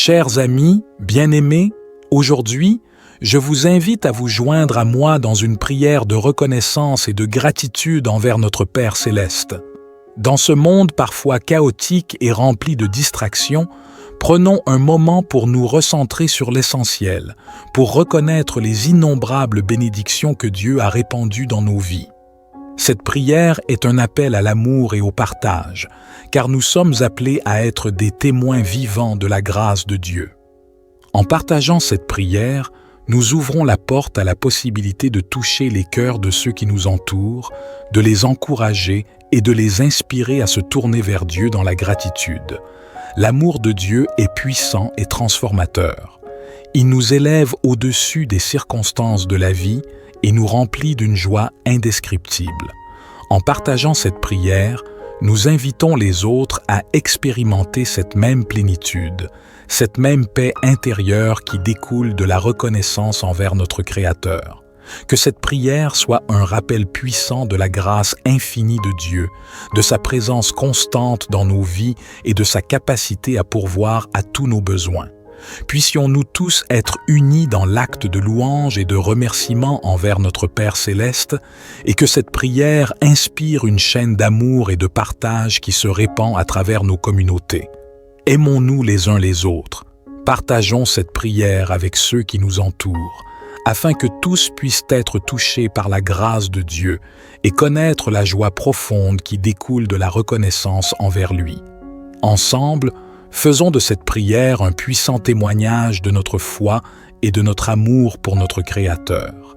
Chers amis, bien-aimés, aujourd'hui, je vous invite à vous joindre à moi dans une prière de reconnaissance et de gratitude envers notre Père céleste. Dans ce monde parfois chaotique et rempli de distractions, prenons un moment pour nous recentrer sur l'essentiel, pour reconnaître les innombrables bénédictions que Dieu a répandues dans nos vies. Cette prière est un appel à l'amour et au partage, car nous sommes appelés à être des témoins vivants de la grâce de Dieu. En partageant cette prière, nous ouvrons la porte à la possibilité de toucher les cœurs de ceux qui nous entourent, de les encourager et de les inspirer à se tourner vers Dieu dans la gratitude. L'amour de Dieu est puissant et transformateur. Il nous élève au-dessus des circonstances de la vie et nous remplit d'une joie indescriptible. En partageant cette prière, nous invitons les autres à expérimenter cette même plénitude, cette même paix intérieure qui découle de la reconnaissance envers notre Créateur. Que cette prière soit un rappel puissant de la grâce infinie de Dieu, de sa présence constante dans nos vies et de sa capacité à pourvoir à tous nos besoins. Puissions-nous tous être unis dans l'acte de louange et de remerciement envers notre Père céleste, et que cette prière inspire une chaîne d'amour et de partage qui se répand à travers nos communautés. Aimons-nous les uns les autres, partageons cette prière avec ceux qui nous entourent, afin que tous puissent être touchés par la grâce de Dieu et connaître la joie profonde qui découle de la reconnaissance envers lui. Ensemble, faisons de cette prière un puissant témoignage de notre foi et de notre amour pour notre Créateur.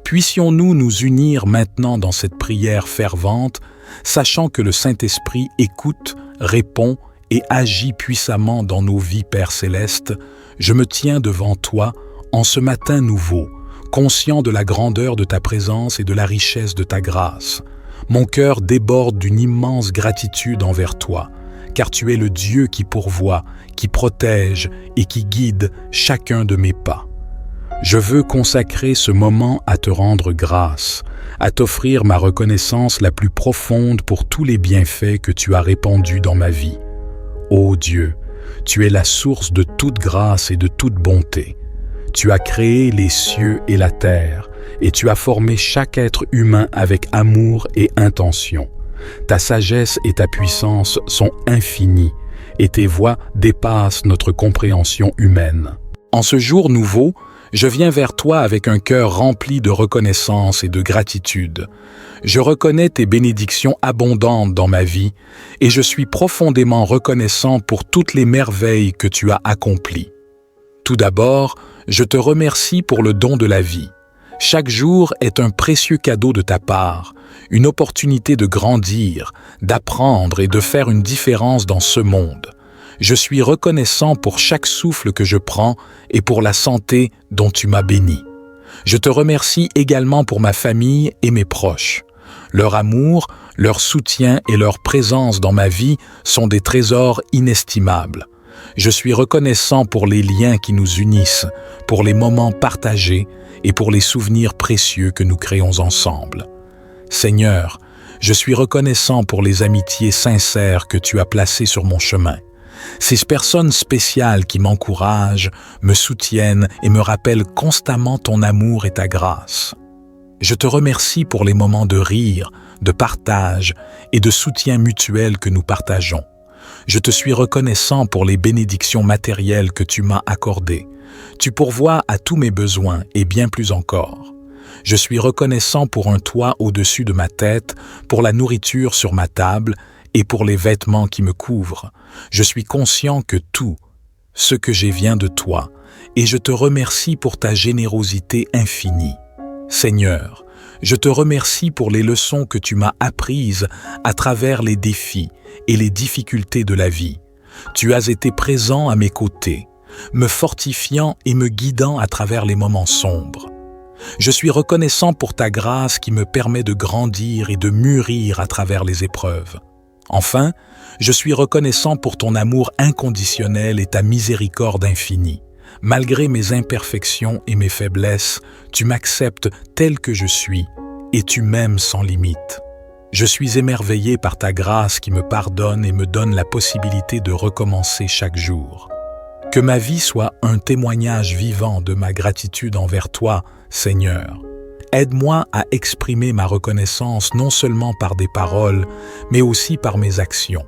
Puissions-nous nous unir maintenant dans cette prière fervente, sachant que le Saint-Esprit écoute, répond et agit puissamment dans nos vies, Père céleste. Je me tiens devant toi en ce matin nouveau, conscient de la grandeur de ta présence et de la richesse de ta grâce. Mon cœur déborde d'une immense gratitude envers toi, car tu es le Dieu qui pourvoit, qui protège et qui guide chacun de mes pas. Je veux consacrer ce moment à te rendre grâce, à t'offrir ma reconnaissance la plus profonde pour tous les bienfaits que tu as répandus dans ma vie. Ô Dieu, tu es la source de toute grâce et de toute bonté. Tu as créé les cieux et la terre, et tu as formé chaque être humain avec amour et intention. Ta sagesse et ta puissance sont infinies, et tes voies dépassent notre compréhension humaine. En ce jour nouveau, je viens vers toi avec un cœur rempli de reconnaissance et de gratitude. Je reconnais tes bénédictions abondantes dans ma vie, et je suis profondément reconnaissant pour toutes les merveilles que tu as accomplies. Tout d'abord, je te remercie pour le don de la vie. Chaque jour est un précieux cadeau de ta part, une opportunité de grandir, d'apprendre et de faire une différence dans ce monde. Je suis reconnaissant pour chaque souffle que je prends et pour la santé dont tu m'as béni. Je te remercie également pour ma famille et mes proches. Leur amour, leur soutien et leur présence dans ma vie sont des trésors inestimables. Je suis reconnaissant pour les liens qui nous unissent, pour les moments partagés et pour les souvenirs précieux que nous créons ensemble. Seigneur, je suis reconnaissant pour les amitiés sincères que tu as placées sur mon chemin. Ces personnes spéciales qui m'encouragent, me soutiennent et me rappellent constamment ton amour et ta grâce. Je te remercie pour les moments de rire, de partage et de soutien mutuel que nous partageons. Je te suis reconnaissant pour les bénédictions matérielles que tu m'as accordées. Tu pourvois à tous mes besoins et bien plus encore. Je suis reconnaissant pour un toit au-dessus de ma tête, pour la nourriture sur ma table et pour les vêtements qui me couvrent. Je suis conscient que tout ce que j'ai vient de toi, et je te remercie pour ta générosité infinie. Seigneur, je te remercie pour les leçons que tu m'as apprises à travers les défis et les difficultés de la vie. Tu as été présent à mes côtés, me fortifiant et me guidant à travers les moments sombres. Je suis reconnaissant pour ta grâce qui me permet de grandir et de mûrir à travers les épreuves. Enfin, je suis reconnaissant pour ton amour inconditionnel et ta miséricorde infinie. Malgré mes imperfections et mes faiblesses, tu m'acceptes tel que je suis et tu m'aimes sans limite. Je suis émerveillé par ta grâce qui me pardonne et me donne la possibilité de recommencer chaque jour. Que ma vie soit un témoignage vivant de ma gratitude envers toi, Seigneur. Aide-moi à exprimer ma reconnaissance non seulement par des paroles, mais aussi par mes actions.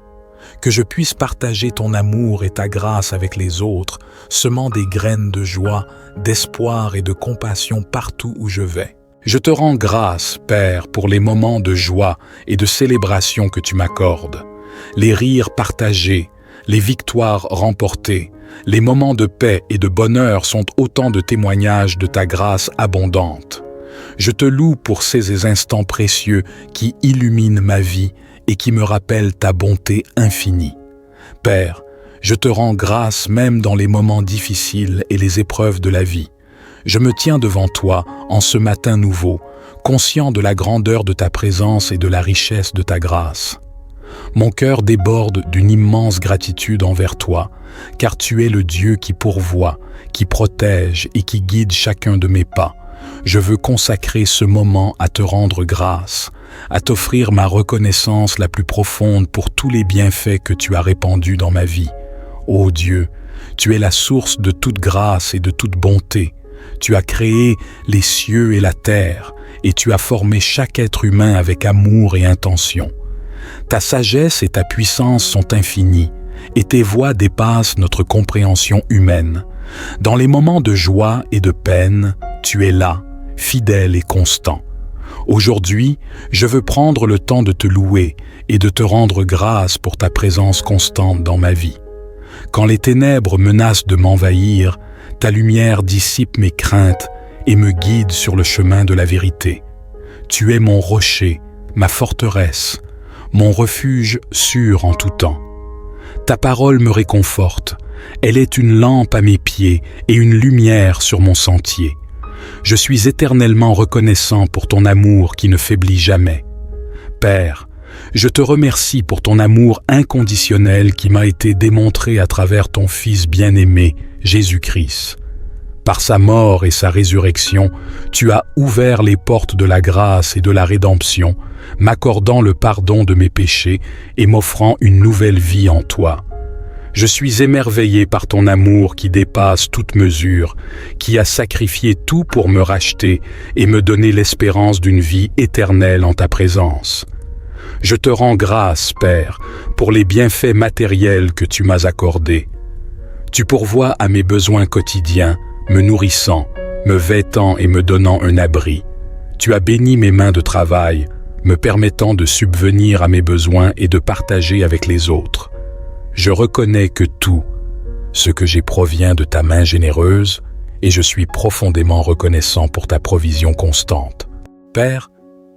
Que je puisse partager ton amour et ta grâce avec les autres, semant des graines de joie, d'espoir et de compassion partout où je vais. Je te rends grâce, Père, pour les moments de joie et de célébration que tu m'accordes. Les rires partagés, les victoires remportées, les moments de paix et de bonheur sont autant de témoignages de ta grâce abondante. Je te loue pour ces instants précieux qui illuminent ma vie et qui me rappellent ta bonté infinie. Père, je te rends grâce même dans les moments difficiles et les épreuves de la vie. Je me tiens devant toi en ce matin nouveau, conscient de la grandeur de ta présence et de la richesse de ta grâce. Mon cœur déborde d'une immense gratitude envers toi, car tu es le Dieu qui pourvoit, qui protège et qui guide chacun de mes pas. Je veux consacrer ce moment à te rendre grâce, à t'offrir ma reconnaissance la plus profonde pour tous les bienfaits que tu as répandus dans ma vie. Ô Dieu, tu es la source de toute grâce et de toute bonté. Tu as créé les cieux et la terre, et tu as formé chaque être humain avec amour et intention. Ta sagesse et ta puissance sont infinies, et tes voies dépassent notre compréhension humaine. Dans les moments de joie et de peine, tu es là, fidèle et constant. Aujourd'hui, je veux prendre le temps de te louer et de te rendre grâce pour ta présence constante dans ma vie. Quand les ténèbres menacent de m'envahir, ta lumière dissipe mes craintes et me guide sur le chemin de la vérité. Tu es mon rocher, ma forteresse, mon refuge sûr en tout temps. Ta parole me réconforte, elle est une lampe à mes pieds et une lumière sur mon sentier. Je suis éternellement reconnaissant pour ton amour qui ne faiblit jamais. Père, je te remercie pour ton amour inconditionnel qui m'a été démontré à travers ton Fils bien-aimé, Jésus-Christ. Par sa mort et sa résurrection, tu as ouvert les portes de la grâce et de la rédemption, m'accordant le pardon de mes péchés et m'offrant une nouvelle vie en toi. Je suis émerveillé par ton amour qui dépasse toute mesure, qui a sacrifié tout pour me racheter et me donner l'espérance d'une vie éternelle en ta présence. Je te rends grâce, Père, pour les bienfaits matériels que tu m'as accordés. Tu pourvois à mes besoins quotidiens, me nourrissant, me vêtant et me donnant un abri. Tu as béni mes mains de travail, me permettant de subvenir à mes besoins et de partager avec les autres. Je reconnais que tout, ce que j'ai provient de ta main généreuse, et je suis profondément reconnaissant pour ta provision constante. Père,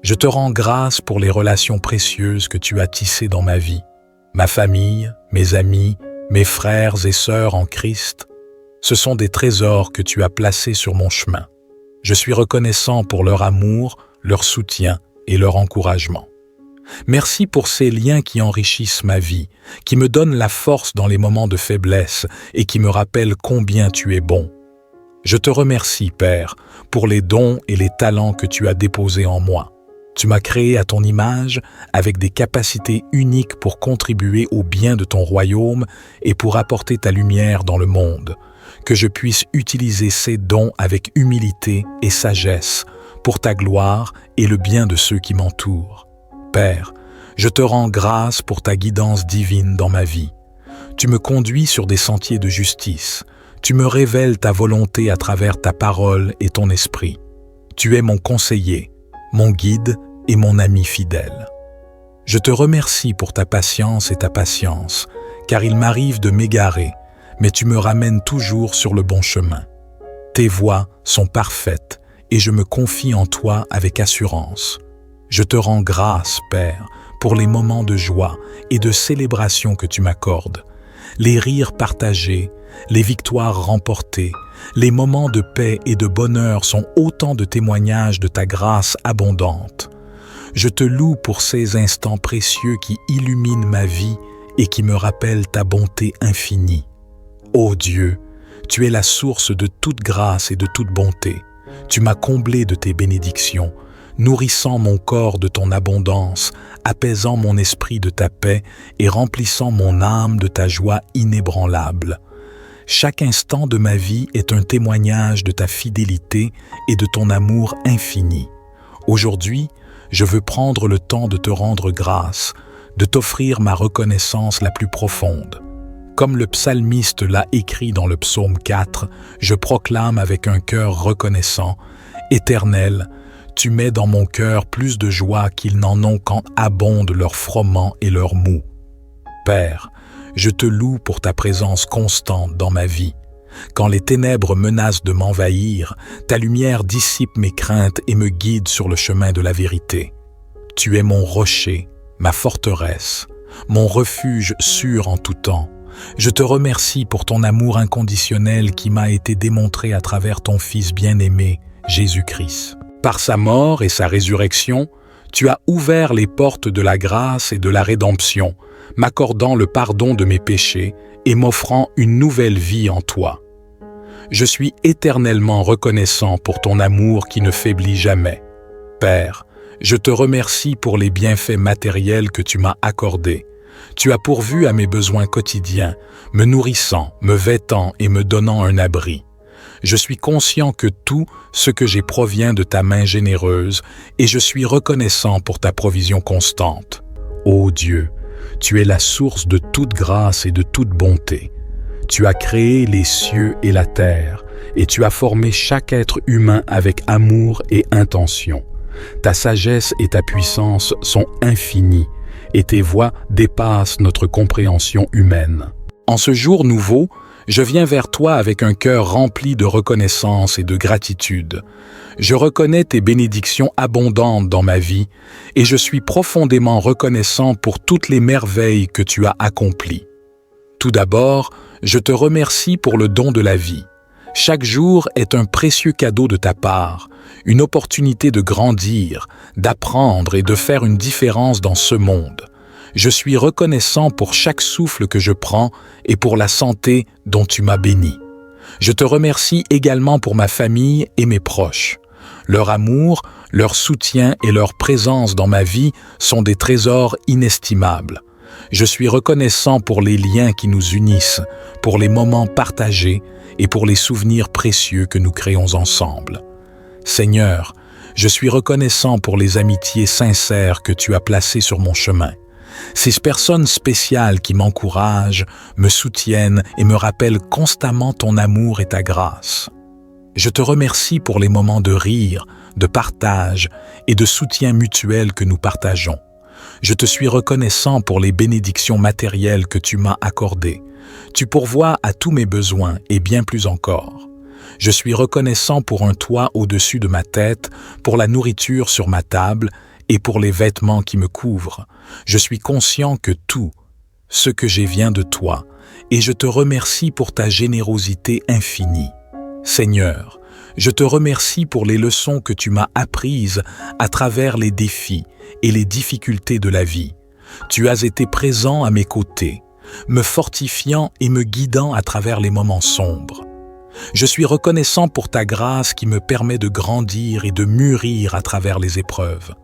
je te rends grâce pour les relations précieuses que tu as tissées dans ma vie, ma famille, mes amis, mes frères et sœurs en Christ. Ce sont des trésors que tu as placés sur mon chemin. Je suis reconnaissant pour leur amour, leur soutien et leur encouragement. Merci pour ces liens qui enrichissent ma vie, qui me donnent la force dans les moments de faiblesse et qui me rappellent combien tu es bon. Je te remercie, Père, pour les dons et les talents que tu as déposés en moi. Tu m'as créé à ton image avec des capacités uniques pour contribuer au bien de ton royaume et pour apporter ta lumière dans le monde. Que je puisse utiliser ces dons avec humilité et sagesse pour ta gloire et le bien de ceux qui m'entourent. Père, je te rends grâce pour ta guidance divine dans ma vie. Tu me conduis sur des sentiers de justice. Tu me révèles ta volonté à travers ta parole et ton esprit. Tu es mon conseiller, mon guide et mon ami fidèle. Je te remercie pour ta patience et ta patience, car il m'arrive de m'égarer, mais tu me ramènes toujours sur le bon chemin. Tes voies sont parfaites et je me confie en toi avec assurance. Je te rends grâce, Père, pour les moments de joie et de célébration que tu m'accordes, les rires partagés, les victoires remportées, les moments de paix et de bonheur sont autant de témoignages de ta grâce abondante. Je te loue pour ces instants précieux qui illuminent ma vie et qui me rappellent ta bonté infinie. Ô Dieu, tu es la source de toute grâce et de toute bonté. Tu m'as comblé de tes bénédictions, nourrissant mon corps de ton abondance, apaisant mon esprit de ta paix et remplissant mon âme de ta joie inébranlable. Chaque instant de ma vie est un témoignage de ta fidélité et de ton amour infini. Aujourd'hui, je veux prendre le temps de te rendre grâce, de t'offrir ma reconnaissance la plus profonde. Comme le psalmiste l'a écrit dans le psaume 4, je proclame avec un cœur reconnaissant, « Éternel, tu mets dans mon cœur plus de joie qu'ils n'en ont quand abondent leurs froment et leurs mou. » Père, je te loue pour ta présence constante dans ma vie. Quand les ténèbres menacent de m'envahir, ta lumière dissipe mes craintes et me guide sur le chemin de la vérité. Tu es mon rocher, ma forteresse, mon refuge sûr en tout temps. Je te remercie pour ton amour inconditionnel qui m'a été démontré à travers ton Fils bien-aimé, Jésus-Christ. Par sa mort et sa résurrection, tu as ouvert les portes de la grâce et de la rédemption, m'accordant le pardon de mes péchés et m'offrant une nouvelle vie en toi. Je suis éternellement reconnaissant pour ton amour qui ne faiblit jamais. Père, je te remercie pour les bienfaits matériels que tu m'as accordés. Tu as pourvu à mes besoins quotidiens, me nourrissant, me vêtant et me donnant un abri. Je suis conscient que tout ce que j'ai provient de ta main généreuse et je suis reconnaissant pour ta provision constante. Ô Dieu, tu es la source de toute grâce et de toute bonté. Tu as créé les cieux et la terre, et tu as formé chaque être humain avec amour et intention. Ta sagesse et ta puissance sont infinies, et tes voies dépassent notre compréhension humaine. En ce jour nouveau, je viens vers toi avec un cœur rempli de reconnaissance et de gratitude. Je reconnais tes bénédictions abondantes dans ma vie, et je suis profondément reconnaissant pour toutes les merveilles que tu as accomplies. Tout d'abord, je te remercie pour le don de la vie. Chaque jour est un précieux cadeau de ta part, une opportunité de grandir, d'apprendre et de faire une différence dans ce monde. Je suis reconnaissant pour chaque souffle que je prends et pour la santé dont tu m'as béni. Je te remercie également pour ma famille et mes proches. Leur amour, leur soutien et leur présence dans ma vie sont des trésors inestimables. Je suis reconnaissant pour les liens qui nous unissent, pour les moments partagés et pour les souvenirs précieux que nous créons ensemble. Seigneur, je suis reconnaissant pour les amitiés sincères que tu as placées sur mon chemin. Ces personnes spéciales qui m'encouragent, me soutiennent et me rappellent constamment ton amour et ta grâce. Je te remercie pour les moments de rire, de partage et de soutien mutuel que nous partageons. Je te suis reconnaissant pour les bénédictions matérielles que tu m'as accordées. Tu pourvois à tous mes besoins et bien plus encore. Je suis reconnaissant pour un toit au-dessus de ma tête, pour la nourriture sur ma table et pour les vêtements qui me couvrent. Je suis conscient que tout ce que j'ai vient de toi, et je te remercie pour ta générosité infinie. Seigneur, je te remercie pour les leçons que tu m'as apprises à travers les défis et les difficultés de la vie. Tu as été présent à mes côtés, me fortifiant et me guidant à travers les moments sombres. Je suis reconnaissant pour ta grâce qui me permet de grandir et de mûrir à travers les épreuves.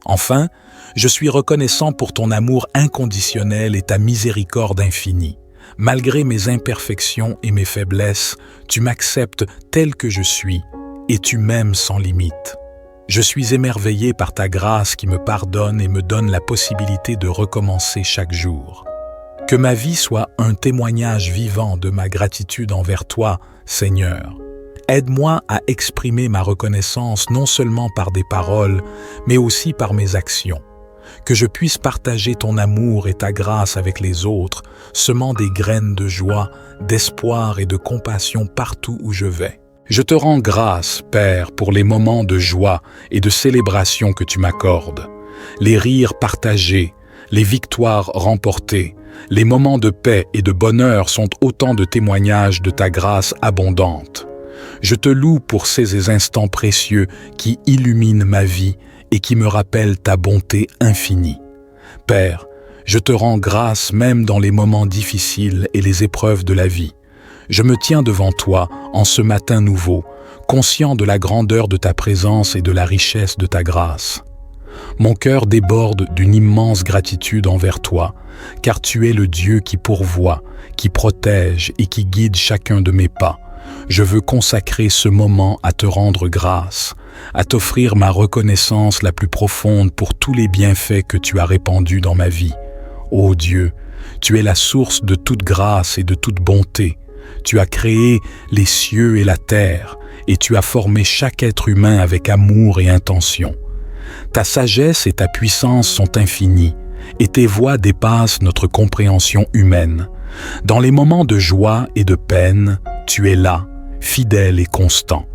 Enfin, je suis reconnaissant pour ton amour inconditionnel et ta miséricorde infinie. Malgré mes imperfections et mes faiblesses, tu m'acceptes tel que je suis et tu m'aimes sans limite. Je suis émerveillé par ta grâce qui me pardonne et me donne la possibilité de recommencer chaque jour. Que ma vie soit un témoignage vivant de ma gratitude envers toi, Seigneur. Aide-moi à exprimer ma reconnaissance non seulement par des paroles, mais aussi par mes actions. Que je puisse partager ton amour et ta grâce avec les autres, semant des graines de joie, d'espoir et de compassion partout où je vais. Je te rends grâce, Père, pour les moments de joie et de célébration que tu m'accordes. Les rires partagés, les victoires remportées, les moments de paix et de bonheur sont autant de témoignages de ta grâce abondante. Je te loue pour ces instants précieux qui illuminent ma vie et qui me rappellent ta bonté infinie. Père, je te rends grâce même dans les moments difficiles et les épreuves de la vie. Je me tiens devant toi en ce matin nouveau, conscient de la grandeur de ta présence et de la richesse de ta grâce. Mon cœur déborde d'une immense gratitude envers toi, car tu es le Dieu qui pourvoit, qui protège et qui guide chacun de mes pas. Je veux consacrer ce moment à te rendre grâce, à t'offrir ma reconnaissance la plus profonde pour tous les bienfaits que tu as répandus dans ma vie. Ô Dieu, tu es la source de toute grâce et de toute bonté. Tu as créé les cieux et la terre, et tu as formé chaque être humain avec amour et intention. Ta sagesse et ta puissance sont infinies, et tes voies dépassent notre compréhension humaine. Dans les moments de joie et de peine, tu es là, fidèle et constant.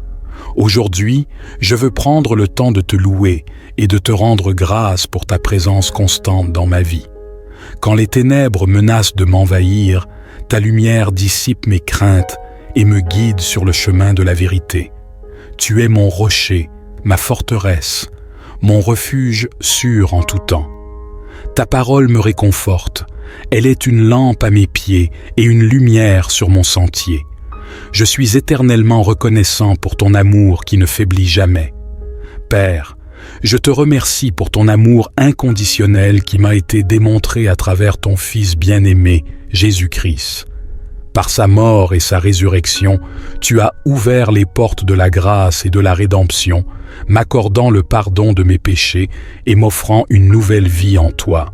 Aujourd'hui, je veux prendre le temps de te louer et de te rendre grâce pour ta présence constante dans ma vie. Quand les ténèbres menacent de m'envahir, ta lumière dissipe mes craintes et me guide sur le chemin de la vérité. Tu es mon rocher, ma forteresse, mon refuge sûr en tout temps. Ta parole me réconforte, elle est une lampe à mes pieds et une lumière sur mon sentier. Je suis éternellement reconnaissant pour ton amour qui ne faiblit jamais. Père, je te remercie pour ton amour inconditionnel qui m'a été démontré à travers ton Fils bien-aimé, Jésus-Christ. Par sa mort et sa résurrection, tu as ouvert les portes de la grâce et de la rédemption, m'accordant le pardon de mes péchés et m'offrant une nouvelle vie en toi.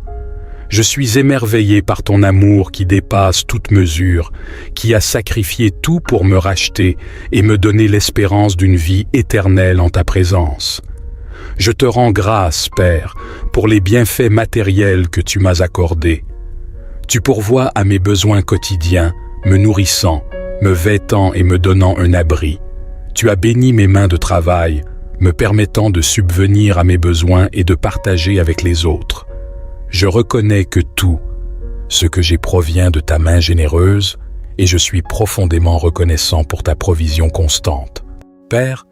Je suis émerveillé par ton amour qui dépasse toute mesure, qui a sacrifié tout pour me racheter et me donner l'espérance d'une vie éternelle en ta présence. Je te rends grâce, Père, pour les bienfaits matériels que tu m'as accordés. Tu pourvois à mes besoins quotidiens, me nourrissant, me vêtant et me donnant un abri. Tu as béni mes mains de travail, me permettant de subvenir à mes besoins et de partager avec les autres. Je reconnais que tout, ce que j'ai provient de ta main généreuse, et je suis profondément reconnaissant pour ta provision constante. Père,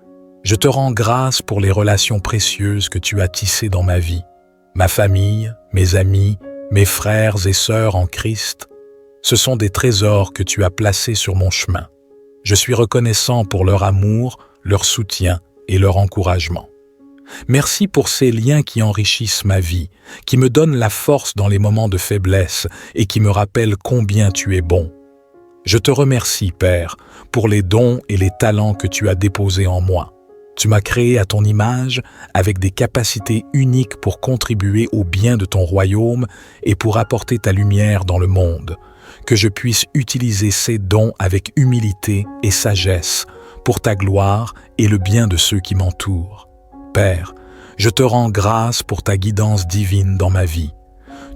je te rends grâce pour les relations précieuses que tu as tissées dans ma vie, ma famille, mes amis, mes frères et sœurs en Christ. Ce sont des trésors que tu as placés sur mon chemin. Je suis reconnaissant pour leur amour, leur soutien et leur encouragement. Merci pour ces liens qui enrichissent ma vie, qui me donnent la force dans les moments de faiblesse et qui me rappellent combien tu es bon. Je te remercie, Père, pour les dons et les talents que tu as déposés en moi. Tu m'as créé à ton image avec des capacités uniques pour contribuer au bien de ton royaume et pour apporter ta lumière dans le monde. Que je puisse utiliser ces dons avec humilité et sagesse pour ta gloire et le bien de ceux qui m'entourent. Père, je te rends grâce pour ta guidance divine dans ma vie.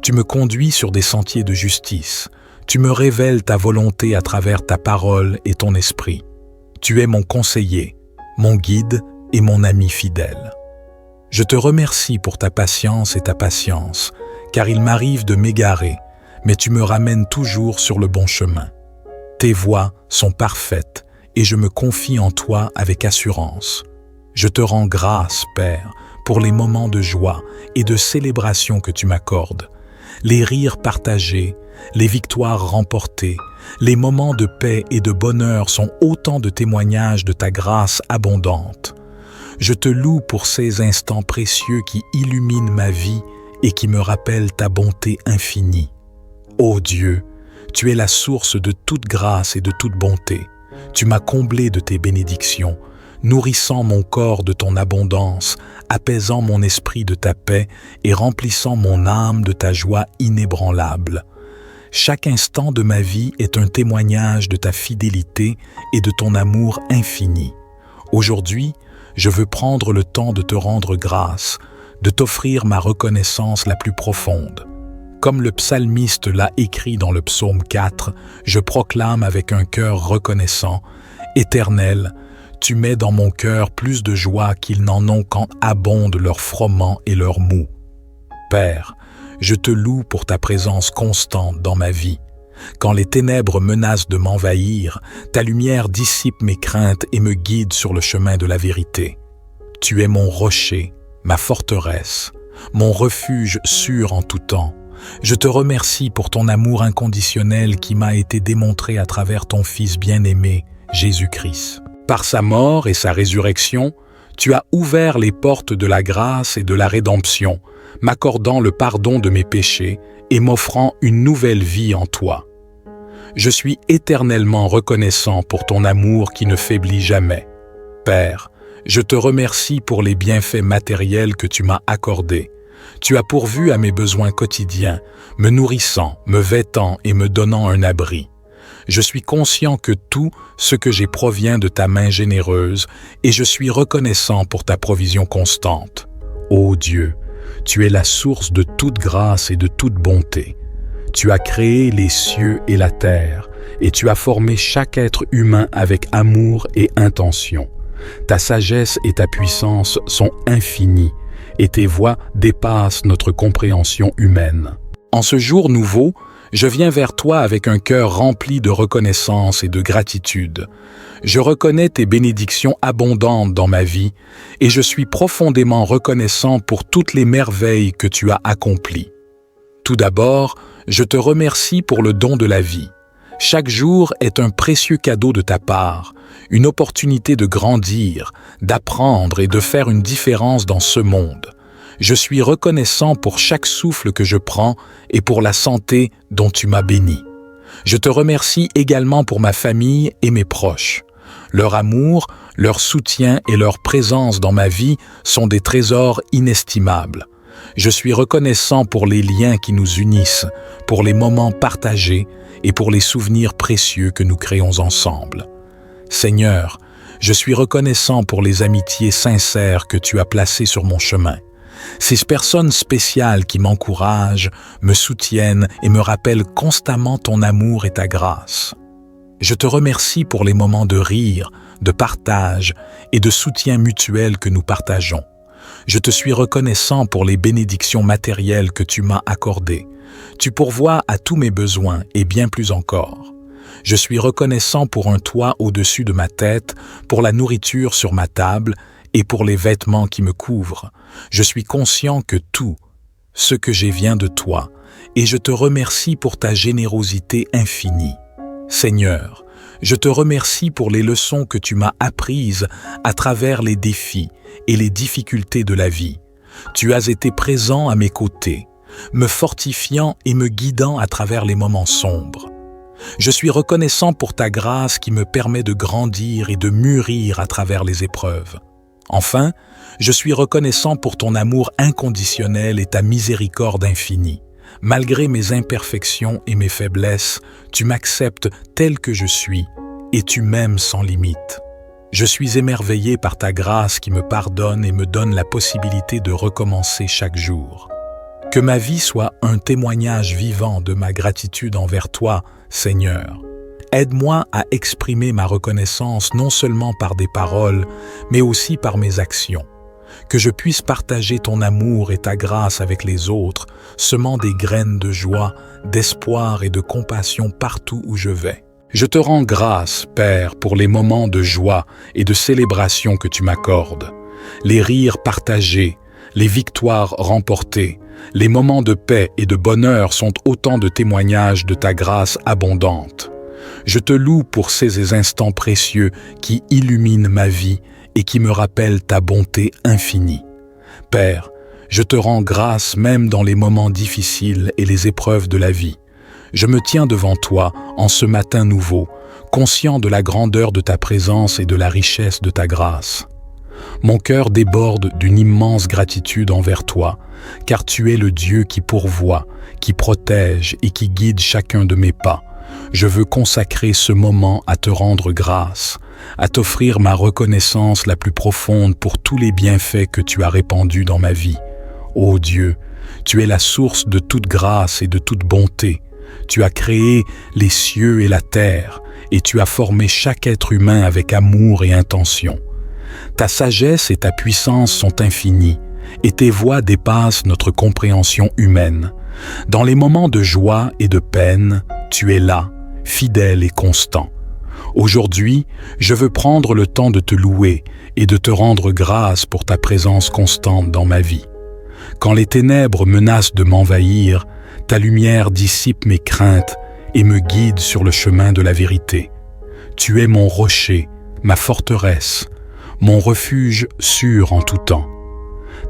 Tu me conduis sur des sentiers de justice. Tu me révèles ta volonté à travers ta parole et ton esprit. Tu es mon conseiller, mon guide et mon ami fidèle. Je te remercie pour ta patience et ta patience, car il m'arrive de m'égarer, mais tu me ramènes toujours sur le bon chemin. Tes voies sont parfaites et je me confie en toi avec assurance. Je te rends grâce, Père, pour les moments de joie et de célébration que tu m'accordes, les rires partagés, les victoires remportées, les moments de paix et de bonheur sont autant de témoignages de ta grâce abondante. Je te loue pour ces instants précieux qui illuminent ma vie et qui me rappellent ta bonté infinie. Ô Dieu, tu es la source de toute grâce et de toute bonté. Tu m'as comblé de tes bénédictions, nourrissant mon corps de ton abondance, apaisant mon esprit de ta paix et remplissant mon âme de ta joie inébranlable. Chaque instant de ma vie est un témoignage de ta fidélité et de ton amour infini. Aujourd'hui, je veux prendre le temps de te rendre grâce, de t'offrir ma reconnaissance la plus profonde. Comme le psalmiste l'a écrit dans le psaume 4, je proclame avec un cœur reconnaissant, « Éternel, tu mets dans mon cœur plus de joie qu'ils n'en ont quand abondent leurs froment et leurs mou. » Père, je te loue pour ta présence constante dans ma vie. Quand les ténèbres menacent de m'envahir, ta lumière dissipe mes craintes et me guide sur le chemin de la vérité. Tu es mon rocher, ma forteresse, mon refuge sûr en tout temps. Je te remercie pour ton amour inconditionnel qui m'a été démontré à travers ton Fils bien-aimé, Jésus-Christ. Par sa mort et sa résurrection, Tu as ouvert les portes de la grâce et de la rédemption, m'accordant le pardon de mes péchés et m'offrant une nouvelle vie en toi. Je suis éternellement reconnaissant pour ton amour qui ne faiblit jamais. Père, je te remercie pour les bienfaits matériels que tu m'as accordés. Tu as pourvu à mes besoins quotidiens, me nourrissant, me vêtant et me donnant un abri. Je suis conscient que tout ce que j'ai provient de ta main généreuse et je suis reconnaissant pour ta provision constante. Ô Dieu, tu es la source de toute grâce et de toute bonté. Tu as créé les cieux et la terre et tu as formé chaque être humain avec amour et intention. Ta sagesse et ta puissance sont infinies et tes voies dépassent notre compréhension humaine. En ce jour nouveau, je viens vers toi avec un cœur rempli de reconnaissance et de gratitude. Je reconnais tes bénédictions abondantes dans ma vie et je suis profondément reconnaissant pour toutes les merveilles que tu as accomplies. Tout d'abord, je te remercie pour le don de la vie. Chaque jour est un précieux cadeau de ta part, une opportunité de grandir, d'apprendre et de faire une différence dans ce monde. Je suis reconnaissant pour chaque souffle que je prends et pour la santé dont tu m'as béni. Je te remercie également pour ma famille et mes proches. Leur amour, leur soutien et leur présence dans ma vie sont des trésors inestimables. Je suis reconnaissant pour les liens qui nous unissent, pour les moments partagés et pour les souvenirs précieux que nous créons ensemble. Seigneur, je suis reconnaissant pour les amitiés sincères que tu as placées sur mon chemin. Ces personnes spéciales qui m'encouragent, me soutiennent et me rappellent constamment ton amour et ta grâce. Je te remercie pour les moments de rire, de partage et de soutien mutuel que nous partageons. Je te suis reconnaissant pour les bénédictions matérielles que tu m'as accordées. Tu pourvois à tous mes besoins et bien plus encore. Je suis reconnaissant pour un toit au-dessus de ma tête, pour la nourriture sur ma table et pour les vêtements qui me couvrent. Je suis conscient que tout ce que j'ai vient de toi et je te remercie pour ta générosité infinie. Seigneur, je te remercie pour les leçons que tu m'as apprises à travers les défis et les difficultés de la vie. Tu as été présent à mes côtés, me fortifiant et me guidant à travers les moments sombres. Je suis reconnaissant pour ta grâce qui me permet de grandir et de mûrir à travers les épreuves. Enfin, je suis reconnaissant pour ton amour inconditionnel et ta miséricorde infinie. Malgré mes imperfections et mes faiblesses, tu m'acceptes tel que je suis et tu m'aimes sans limite. Je suis émerveillé par ta grâce qui me pardonne et me donne la possibilité de recommencer chaque jour. Que ma vie soit un témoignage vivant de ma gratitude envers toi, Seigneur. Aide-moi à exprimer ma reconnaissance non seulement par des paroles, mais aussi par mes actions. Que je puisse partager ton amour et ta grâce avec les autres, semant des graines de joie, d'espoir et de compassion partout où je vais. Je te rends grâce, Père, pour les moments de joie et de célébration que tu m'accordes. Les rires partagés, les victoires remportées, les moments de paix et de bonheur sont autant de témoignages de ta grâce abondante. Je te loue pour ces instants précieux qui illuminent ma vie et qui me rappellent ta bonté infinie. Père, je te rends grâce même dans les moments difficiles et les épreuves de la vie. Je me tiens devant toi en ce matin nouveau, conscient de la grandeur de ta présence et de la richesse de ta grâce. Mon cœur déborde d'une immense gratitude envers toi, car tu es le Dieu qui pourvoit, qui protège et qui guide chacun de mes pas. Je veux consacrer ce moment à te rendre grâce, à t'offrir ma reconnaissance la plus profonde pour tous les bienfaits que tu as répandus dans ma vie. Ô Dieu, tu es la source de toute grâce et de toute bonté. Tu as créé les cieux et la terre, et tu as formé chaque être humain avec amour et intention. Ta sagesse et ta puissance sont infinies, et tes voies dépassent notre compréhension humaine. Dans les moments de joie et de peine, tu es là, fidèle et constant. Aujourd'hui, je veux prendre le temps de te louer et de te rendre grâce pour ta présence constante dans ma vie. Quand les ténèbres menacent de m'envahir, ta lumière dissipe mes craintes et me guide sur le chemin de la vérité. Tu es mon rocher, ma forteresse, mon refuge sûr en tout temps.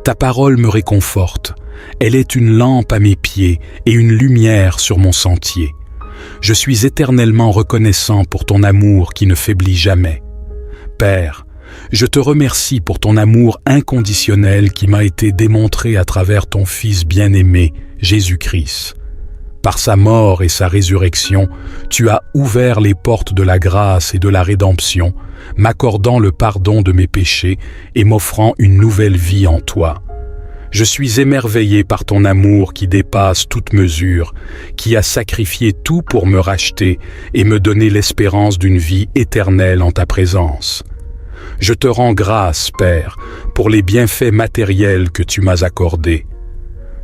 Ta parole me réconforte, elle est une lampe à mes pieds et une lumière sur mon sentier. Je suis éternellement reconnaissant pour ton amour qui ne faiblit jamais. Père, je te remercie pour ton amour inconditionnel qui m'a été démontré à travers ton Fils bien-aimé, Jésus-Christ. Par sa mort et sa résurrection, tu as ouvert les portes de la grâce et de la rédemption, m'accordant le pardon de mes péchés et m'offrant une nouvelle vie en toi. Je suis émerveillé par ton amour qui dépasse toute mesure, qui a sacrifié tout pour me racheter et me donner l'espérance d'une vie éternelle en ta présence. Je te rends grâce, Père, pour les bienfaits matériels que tu m'as accordés.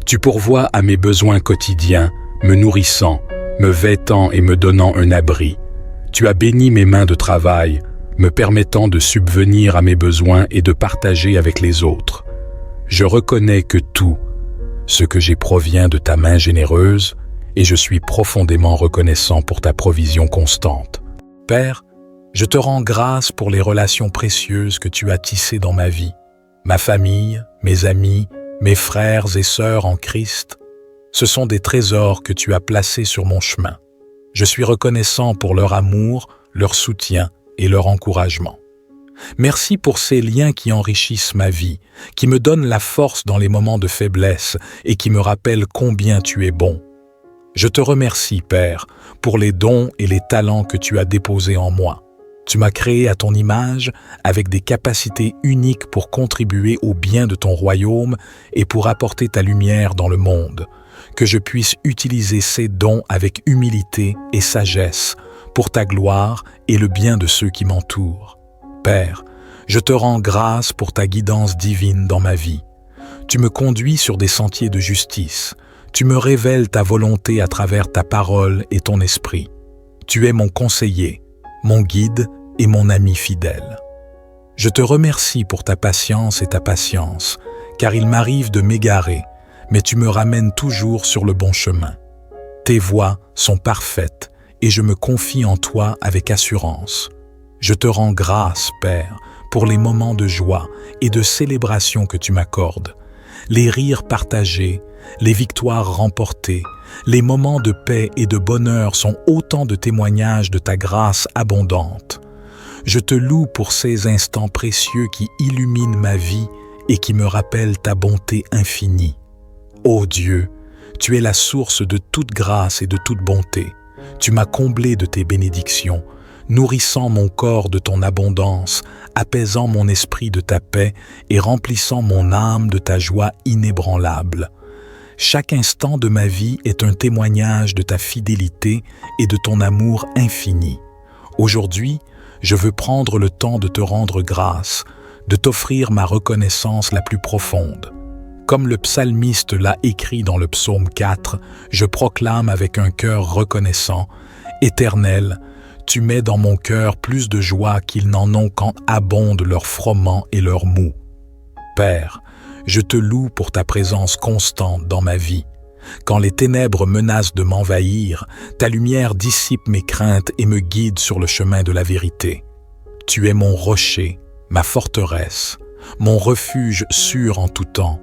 Tu pourvois à mes besoins quotidiens, me nourrissant, me vêtant et me donnant un abri. Tu as béni mes mains de travail, me permettant de subvenir à mes besoins et de partager avec les autres. Je reconnais que tout, ce que j'ai provient de ta main généreuse, et je suis profondément reconnaissant pour ta provision constante. Père, je te rends grâce pour les relations précieuses que tu as tissées dans ma vie, ma famille, mes amis, mes frères et sœurs en Christ. Ce sont des trésors que tu as placés sur mon chemin. Je suis reconnaissant pour leur amour, leur soutien et leur encouragement. Merci pour ces liens qui enrichissent ma vie, qui me donnent la force dans les moments de faiblesse et qui me rappellent combien tu es bon. Je te remercie, Père, pour les dons et les talents que tu as déposés en moi. Tu m'as créé à ton image avec des capacités uniques pour contribuer au bien de ton royaume et pour apporter ta lumière dans le monde. Que je puisse utiliser ces dons avec humilité et sagesse pour ta gloire et le bien de ceux qui m'entourent. Père, je te rends grâce pour ta guidance divine dans ma vie. Tu me conduis sur des sentiers de justice. Tu me révèles ta volonté à travers ta parole et ton esprit. Tu es mon conseiller, mon guide et mon ami fidèle. Je te remercie pour ta patience et ta patience, car il m'arrive de m'égarer, mais tu me ramènes toujours sur le bon chemin. Tes voies sont parfaites et je me confie en toi avec assurance. Je te rends grâce, Père, pour les moments de joie et de célébration que tu m'accordes, les rires partagés, les victoires remportées, les moments de paix et de bonheur sont autant de témoignages de ta grâce abondante. Je te loue pour ces instants précieux qui illuminent ma vie et qui me rappellent ta bonté infinie. Ô Dieu, tu es la source de toute grâce et de toute bonté. Tu m'as comblé de tes bénédictions, nourrissant mon corps de ton abondance, apaisant mon esprit de ta paix et remplissant mon âme de ta joie inébranlable. Chaque instant de ma vie est un témoignage de ta fidélité et de ton amour infini. Aujourd'hui, je veux prendre le temps de te rendre grâce, de t'offrir ma reconnaissance la plus profonde. Comme le psalmiste l'a écrit dans le psaume 4, je proclame avec un cœur reconnaissant, « Éternel, tu mets dans mon cœur plus de joie qu'ils n'en ont quand abondent leurs froment et leurs mou. » Père, je te loue pour ta présence constante dans ma vie. Quand les ténèbres menacent de m'envahir, ta lumière dissipe mes craintes et me guide sur le chemin de la vérité. Tu es mon rocher, ma forteresse, mon refuge sûr en tout temps.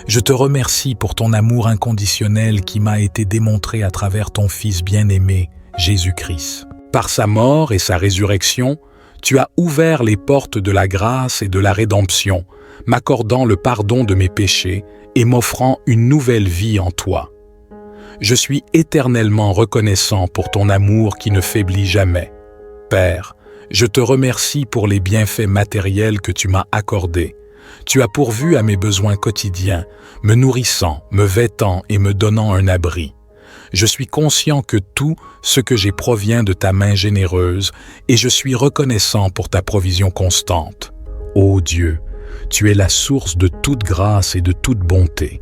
Je te remercie pour ton amour inconditionnel qui m'a été démontré à travers ton Fils bien-aimé, Jésus-Christ. Par sa mort et sa résurrection, tu as ouvert les portes de la grâce et de la rédemption, m'accordant le pardon de mes péchés et m'offrant une nouvelle vie en toi. Je suis éternellement reconnaissant pour ton amour qui ne faiblit jamais. Père, je te remercie pour les bienfaits matériels que tu m'as accordés. Tu as pourvu à mes besoins quotidiens, me nourrissant, me vêtant et me donnant un abri. Je suis conscient que tout ce que j'ai provient de ta main généreuse et je suis reconnaissant pour ta provision constante. Ô Dieu, tu es la source de toute grâce et de toute bonté.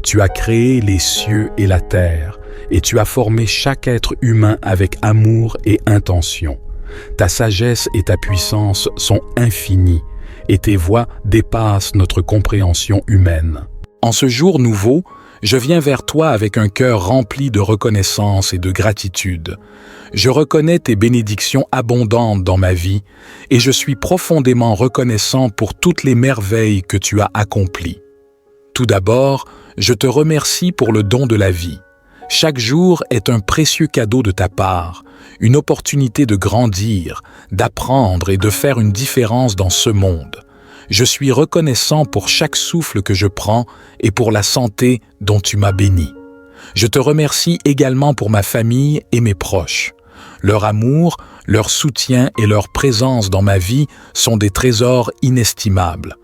Tu as créé les cieux et la terre et tu as formé chaque être humain avec amour et intention. Ta sagesse et ta puissance sont infinies et tes voies dépassent notre compréhension humaine. En ce jour nouveau, Je viens vers toi avec un cœur rempli de reconnaissance et de gratitude. Je reconnais tes bénédictions abondantes dans ma vie et je suis profondément reconnaissant pour toutes les merveilles que tu as accomplies. Tout d'abord, je te remercie pour le don de la vie. Chaque jour est un précieux cadeau de ta part, une opportunité de grandir, d'apprendre et de faire une différence dans ce monde. Je suis reconnaissant pour chaque souffle que je prends et pour la santé dont tu m'as béni. Je te remercie également pour ma famille et mes proches. Leur amour, leur soutien et leur présence dans ma vie sont des trésors inestimables.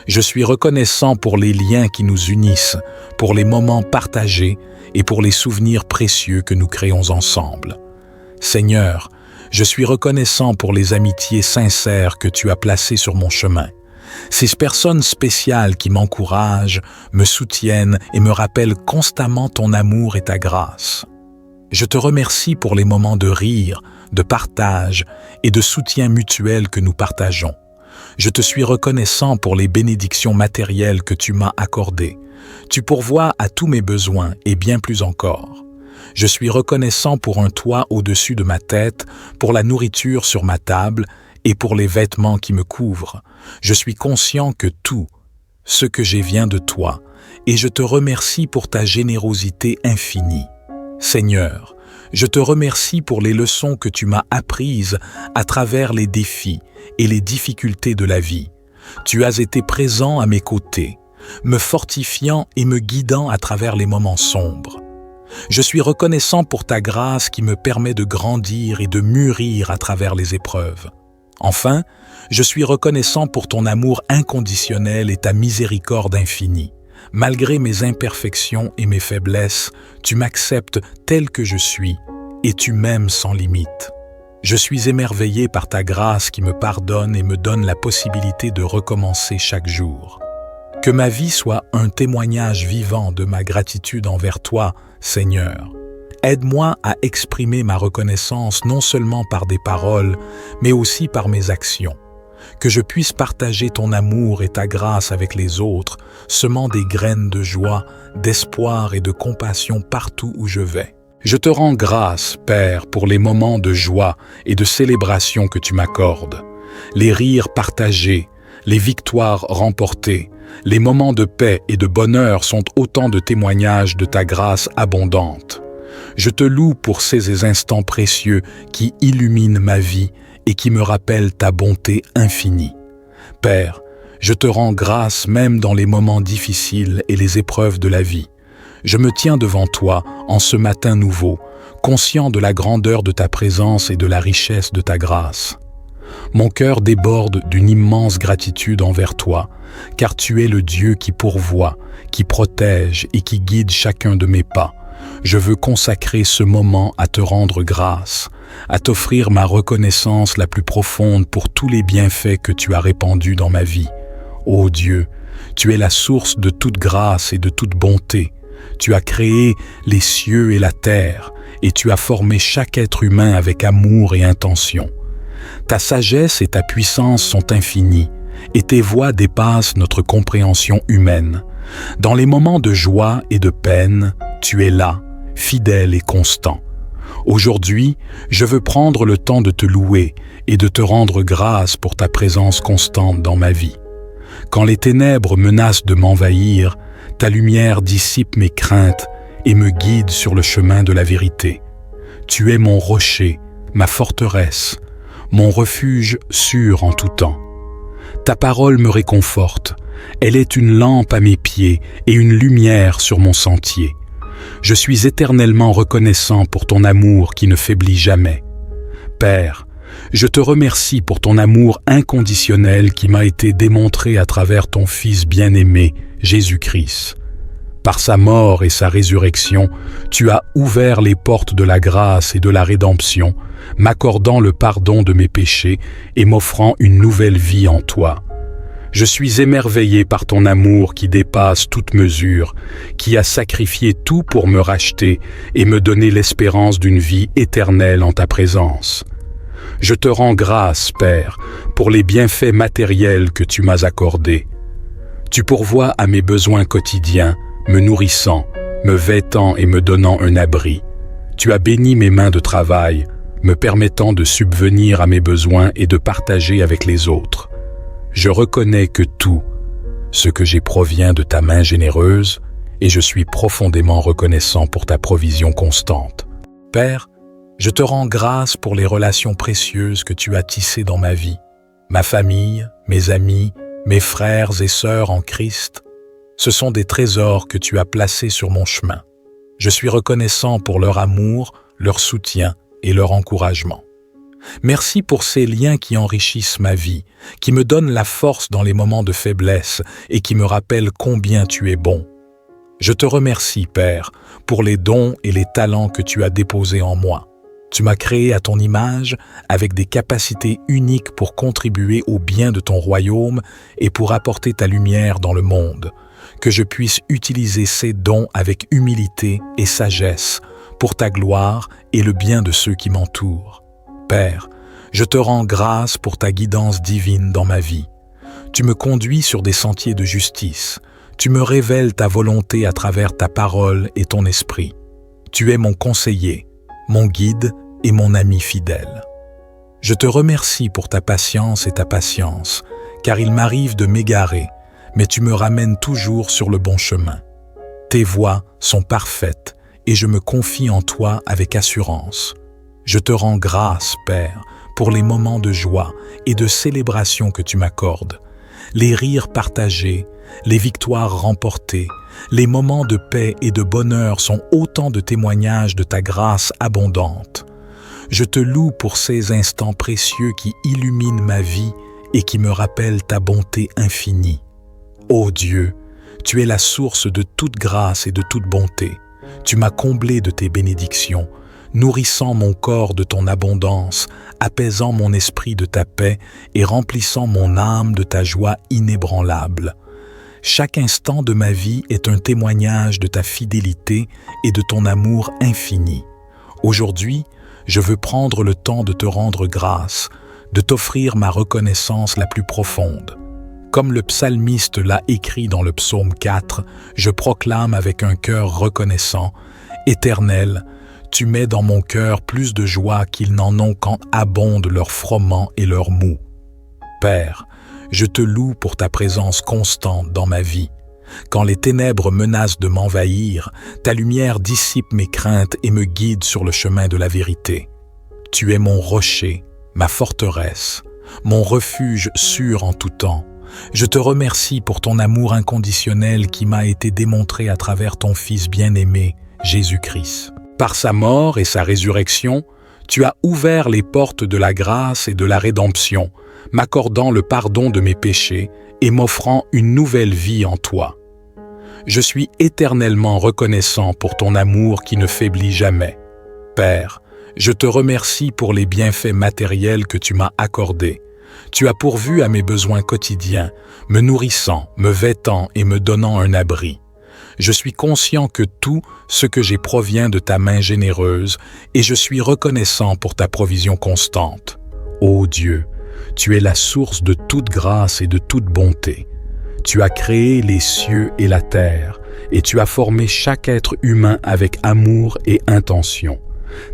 Je suis reconnaissant pour les liens qui nous unissent, pour les moments partagés et pour les souvenirs précieux que nous créons ensemble. Seigneur, je suis reconnaissant pour les amitiés sincères que tu as placées sur mon chemin. Ces personnes spéciales qui m'encouragent, me soutiennent et me rappellent constamment ton amour et ta grâce. Je te remercie pour les moments de rire, de partage et de soutien mutuel que nous partageons. Je te suis reconnaissant pour les bénédictions matérielles que tu m'as accordées. Tu pourvois à tous mes besoins et bien plus encore. Je suis reconnaissant pour un toit au-dessus de ma tête, pour la nourriture sur ma table et pour les vêtements qui me couvrent. Je suis conscient que tout ce que j'ai vient de toi et je te remercie pour ta générosité infinie. Seigneur, je te remercie pour les leçons que tu m'as apprises à travers les défis et les difficultés de la vie. Tu as été présent à mes côtés, me fortifiant et me guidant à travers les moments sombres. Je suis reconnaissant pour ta grâce qui me permet de grandir et de mûrir à travers les épreuves. Enfin, je suis reconnaissant pour ton amour inconditionnel et ta miséricorde infinie. Malgré mes imperfections et mes faiblesses, tu m'acceptes tel que je suis et tu m'aimes sans limite. Je suis émerveillé par ta grâce qui me pardonne et me donne la possibilité de recommencer chaque jour. Que ma vie soit un témoignage vivant de ma gratitude envers toi, Seigneur. Aide-moi à exprimer ma reconnaissance non seulement par des paroles, mais aussi par mes actions. Que je puisse partager ton amour et ta grâce avec les autres, semant des graines de joie, d'espoir et de compassion partout où je vais. Je te rends grâce, Père, pour les moments de joie et de célébration que tu m'accordes. Les rires partagés, les victoires remportées, les moments de paix et de bonheur sont autant de témoignages de ta grâce abondante. Je te loue pour ces instants précieux qui illuminent ma vie et qui me rappellent ta bonté infinie. Père, je te rends grâce même dans les moments difficiles et les épreuves de la vie. Je me tiens devant toi en ce matin nouveau, conscient de la grandeur de ta présence et de la richesse de ta grâce. Mon cœur déborde d'une immense gratitude envers toi, car tu es le Dieu qui pourvoit, qui protège et qui guide chacun de mes pas. Je veux consacrer ce moment à te rendre grâce, à t'offrir ma reconnaissance la plus profonde pour tous les bienfaits que tu as répandus dans ma vie. Ô Dieu, tu es la source de toute grâce et de toute bonté. Tu as créé les cieux et la terre, et tu as formé chaque être humain avec amour et intention. Ta sagesse et ta puissance sont infinies, et tes voies dépassent notre compréhension humaine. Dans les moments de joie et de peine, tu es là, fidèle et constant. Aujourd'hui, je veux prendre le temps de te louer et de te rendre grâce pour ta présence constante dans ma vie. Quand les ténèbres menacent de m'envahir, ta lumière dissipe mes craintes et me guide sur le chemin de la vérité. Tu es mon rocher, ma forteresse, mon refuge sûr en tout temps. Ta parole me réconforte, elle est une lampe à mes pieds et une lumière sur mon sentier. Je suis éternellement reconnaissant pour ton amour qui ne faiblit jamais. Père, je te remercie pour ton amour inconditionnel qui m'a été démontré à travers ton Fils bien-aimé, Jésus-Christ. Par sa mort et sa résurrection, tu as ouvert les portes de la grâce et de la rédemption, m'accordant le pardon de mes péchés et m'offrant une nouvelle vie en toi. Je suis émerveillé par ton amour qui dépasse toute mesure, qui a sacrifié tout pour me racheter et me donner l'espérance d'une vie éternelle en ta présence. Je te rends grâce, Père, pour les bienfaits matériels que tu m'as accordés. Tu pourvois à mes besoins quotidiens, me nourrissant, me vêtant et me donnant un abri. Tu as béni mes mains de travail, me permettant de subvenir à mes besoins et de partager avec les autres. Je reconnais que tout ce que j'ai provient de ta main généreuse et je suis profondément reconnaissant pour ta provision constante. Père, je te rends grâce pour les relations précieuses que tu as tissées dans ma vie, ma famille, mes amis, mes frères et sœurs en Christ. Ce sont des trésors que tu as placés sur mon chemin. Je suis reconnaissant pour leur amour, leur soutien et leur encouragement. Merci pour ces liens qui enrichissent ma vie, qui me donnent la force dans les moments de faiblesse et qui me rappellent combien tu es bon. Je te remercie, Père, pour les dons et les talents que tu as déposés en moi. Tu m'as créé à ton image avec des capacités uniques pour contribuer au bien de ton royaume et pour apporter ta lumière dans le monde. Que je puisse utiliser ces dons avec humilité et sagesse pour ta gloire et le bien de ceux qui m'entourent. Père, je te rends grâce pour ta guidance divine dans ma vie. Tu me conduis sur des sentiers de justice. Tu me révèles ta volonté à travers ta parole et ton esprit. Tu es mon conseiller, mon guide et mon ami fidèle. Je te remercie pour ta patience et ta patience, car il m'arrive de m'égarer, mais tu me ramènes toujours sur le bon chemin. Tes voies sont parfaites et je me confie en toi avec assurance. Je te rends grâce, Père, pour les moments de joie et de célébration que tu m'accordes, les rires partagés, les victoires remportées, les moments de paix et de bonheur sont autant de témoignages de ta grâce abondante. Je te loue pour ces instants précieux qui illuminent ma vie et qui me rappellent ta bonté infinie. Ô Dieu, tu es la source de toute grâce et de toute bonté. Tu m'as comblé de tes bénédictions, nourrissant mon corps de ton abondance, apaisant mon esprit de ta paix et remplissant mon âme de ta joie inébranlable. Chaque instant de ma vie est un témoignage de ta fidélité et de ton amour infini. Aujourd'hui, je veux prendre le temps de te rendre grâce, de t'offrir ma reconnaissance la plus profonde. Comme le psalmiste l'a écrit dans le psaume 4, je proclame avec un cœur reconnaissant, « Éternel, tu mets dans mon cœur plus de joie qu'ils n'en ont quand abondent leurs froment et leurs mou. » Père, je te loue pour ta présence constante dans ma vie. Quand les ténèbres menacent de m'envahir, ta lumière dissipe mes craintes et me guide sur le chemin de la vérité. Tu es mon rocher, ma forteresse, mon refuge sûr en tout temps. Je te remercie pour ton amour inconditionnel qui m'a été démontré à travers ton Fils bien-aimé, Jésus-Christ. Par sa mort et sa résurrection, tu as ouvert les portes de la grâce et de la rédemption, m'accordant le pardon de mes péchés et m'offrant une nouvelle vie en toi. Je suis éternellement reconnaissant pour ton amour qui ne faiblit jamais. Père, je te remercie pour les bienfaits matériels que tu m'as accordés. Tu as pourvu à mes besoins quotidiens, me nourrissant, me vêtant et me donnant un abri. Je suis conscient que tout ce que j'ai provient de ta main généreuse et je suis reconnaissant pour ta provision constante. Ô Dieu, tu es la source de toute grâce et de toute bonté. Tu as créé les cieux et la terre et tu as formé chaque être humain avec amour et intention.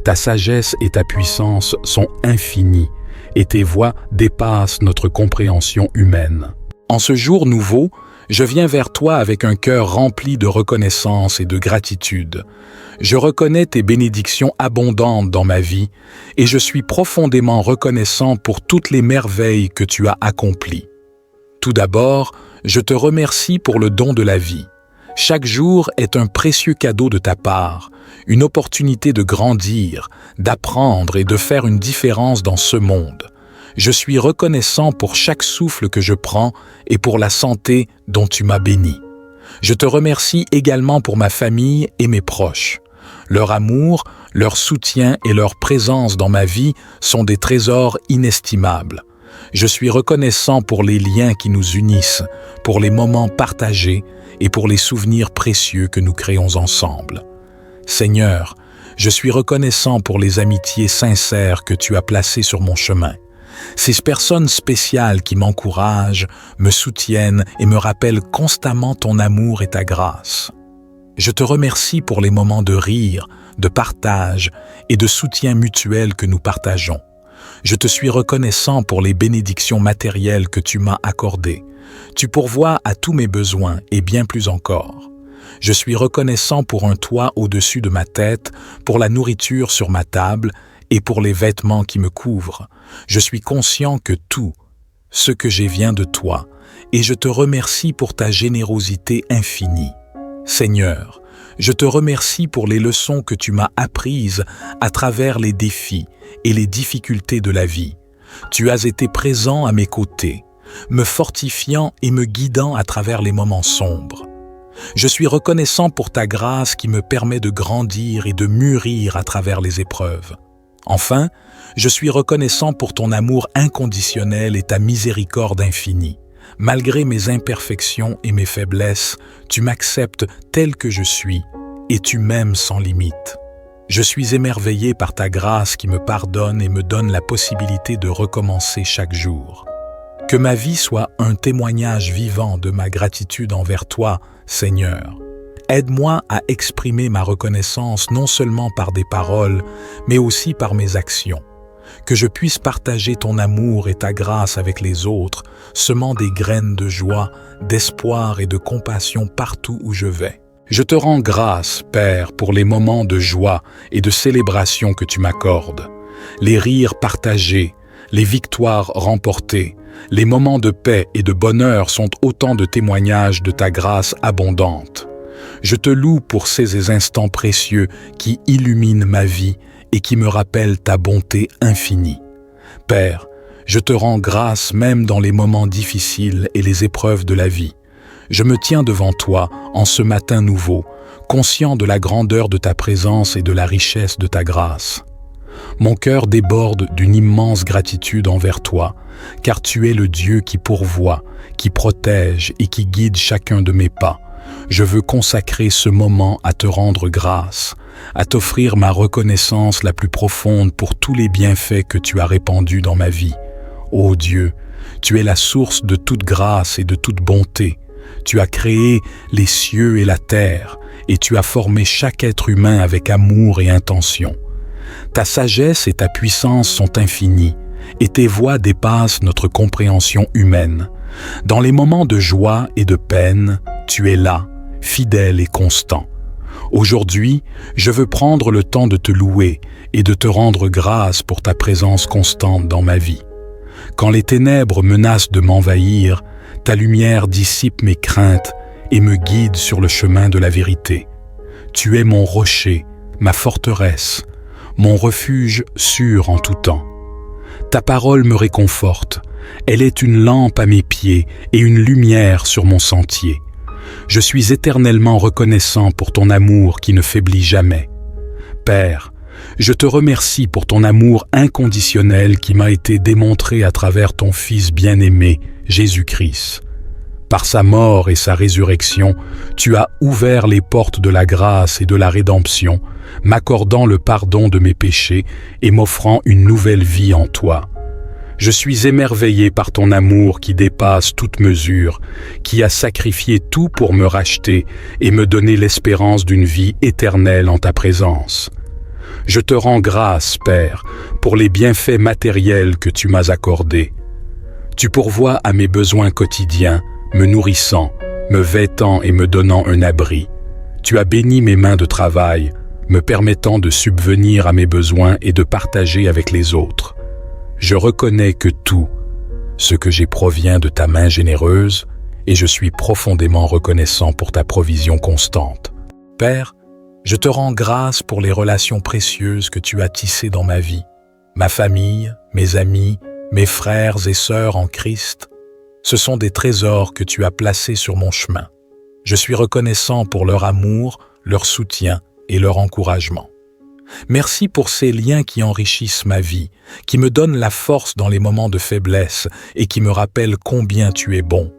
Ta sagesse et ta puissance sont infinies et tes voies dépassent notre compréhension humaine. En ce jour nouveau, je viens vers toi avec un cœur rempli de reconnaissance et de gratitude. Je reconnais tes bénédictions abondantes dans ma vie et je suis profondément reconnaissant pour toutes les merveilles que tu as accomplies. Tout d'abord, je te remercie pour le don de la vie. Chaque jour est un précieux cadeau de ta part, une opportunité de grandir, d'apprendre et de faire une différence dans ce monde. Je suis reconnaissant pour chaque souffle que je prends et pour la santé dont tu m'as béni. Je te remercie également pour ma famille et mes proches. Leur amour, leur soutien et leur présence dans ma vie sont des trésors inestimables. Je suis reconnaissant pour les liens qui nous unissent, pour les moments partagés et pour les souvenirs précieux que nous créons ensemble. Seigneur, je suis reconnaissant pour les amitiés sincères que tu as placées sur mon chemin. Ces personnes spéciales qui m'encouragent, me soutiennent et me rappellent constamment ton amour et ta grâce. Je te remercie pour les moments de rire, de partage et de soutien mutuel que nous partageons. Je te suis reconnaissant pour les bénédictions matérielles que tu m'as accordées. Tu pourvois à tous mes besoins et bien plus encore. Je suis reconnaissant pour un toit au-dessus de ma tête, pour la nourriture sur ma table et pour les vêtements qui me couvrent. Je suis conscient que tout ce que j'ai vient de toi, et je te remercie pour ta générosité infinie. Seigneur, je te remercie pour les leçons que tu m'as apprises à travers les défis et les difficultés de la vie. Tu as été présent à mes côtés, me fortifiant et me guidant à travers les moments sombres. Je suis reconnaissant pour ta grâce qui me permet de grandir et de mûrir à travers les épreuves. Enfin, je suis reconnaissant pour ton amour inconditionnel et ta miséricorde infinie. Malgré mes imperfections et mes faiblesses, tu m'acceptes tel que je suis et tu m'aimes sans limite. Je suis émerveillé par ta grâce qui me pardonne et me donne la possibilité de recommencer chaque jour. Que ma vie soit un témoignage vivant de ma gratitude envers toi, Seigneur. Aide-moi à exprimer ma reconnaissance non seulement par des paroles, mais aussi par mes actions. Que je puisse partager ton amour et ta grâce avec les autres, semant des graines de joie, d'espoir et de compassion partout où je vais. Je te rends grâce, Père, pour les moments de joie et de célébration que tu m'accordes. Les rires partagés, les victoires remportées, les moments de paix et de bonheur sont autant de témoignages de ta grâce abondante. Je te loue pour ces instants précieux qui illuminent ma vie et qui me rappellent ta bonté infinie. Père, je te rends grâce même dans les moments difficiles et les épreuves de la vie. Je me tiens devant toi en ce matin nouveau, conscient de la grandeur de ta présence et de la richesse de ta grâce. Mon cœur déborde d'une immense gratitude envers toi, car tu es le Dieu qui pourvoit, qui protège et qui guide chacun de mes pas. Je veux consacrer ce moment à te rendre grâce, à t'offrir ma reconnaissance la plus profonde pour tous les bienfaits que tu as répandus dans ma vie. Ô Dieu, tu es la source de toute grâce et de toute bonté. Tu as créé les cieux et la terre, et tu as formé chaque être humain avec amour et intention. Ta sagesse et ta puissance sont infinies, et tes voies dépassent notre compréhension humaine. Dans les moments de joie et de peine, tu es là, fidèle et constant. Aujourd'hui, je veux prendre le temps de te louer et de te rendre grâce pour ta présence constante dans ma vie. Quand les ténèbres menacent de m'envahir, ta lumière dissipe mes craintes et me guide sur le chemin de la vérité. Tu es mon rocher, ma forteresse, mon refuge sûr en tout temps. Ta parole me réconforte. Elle est une lampe à mes pieds et une lumière sur mon sentier. Je suis éternellement reconnaissant pour ton amour qui ne faiblit jamais. Père, je te remercie pour ton amour inconditionnel qui m'a été démontré à travers ton Fils bien-aimé, Jésus-Christ. Par sa mort et sa résurrection, tu as ouvert les portes de la grâce et de la rédemption, m'accordant le pardon de mes péchés et m'offrant une nouvelle vie en toi. Je suis émerveillé par ton amour qui dépasse toute mesure, qui a sacrifié tout pour me racheter et me donner l'espérance d'une vie éternelle en ta présence. Je te rends grâce, Père, pour les bienfaits matériels que tu m'as accordés. Tu pourvois à mes besoins quotidiens, me nourrissant, me vêtant et me donnant un abri. Tu as béni mes mains de travail, me permettant de subvenir à mes besoins et de partager avec les autres. Je reconnais que tout ce que j'ai provient de ta main généreuse et je suis profondément reconnaissant pour ta provision constante. Père, je te rends grâce pour les relations précieuses que tu as tissées dans ma vie, ma famille, mes amis, mes frères et sœurs en Christ. Ce sont des trésors que tu as placés sur mon chemin. Je suis reconnaissant pour leur amour, leur soutien et leur encouragement. Merci pour ces liens qui enrichissent ma vie, qui me donnent la force dans les moments de faiblesse et qui me rappellent combien tu es bon.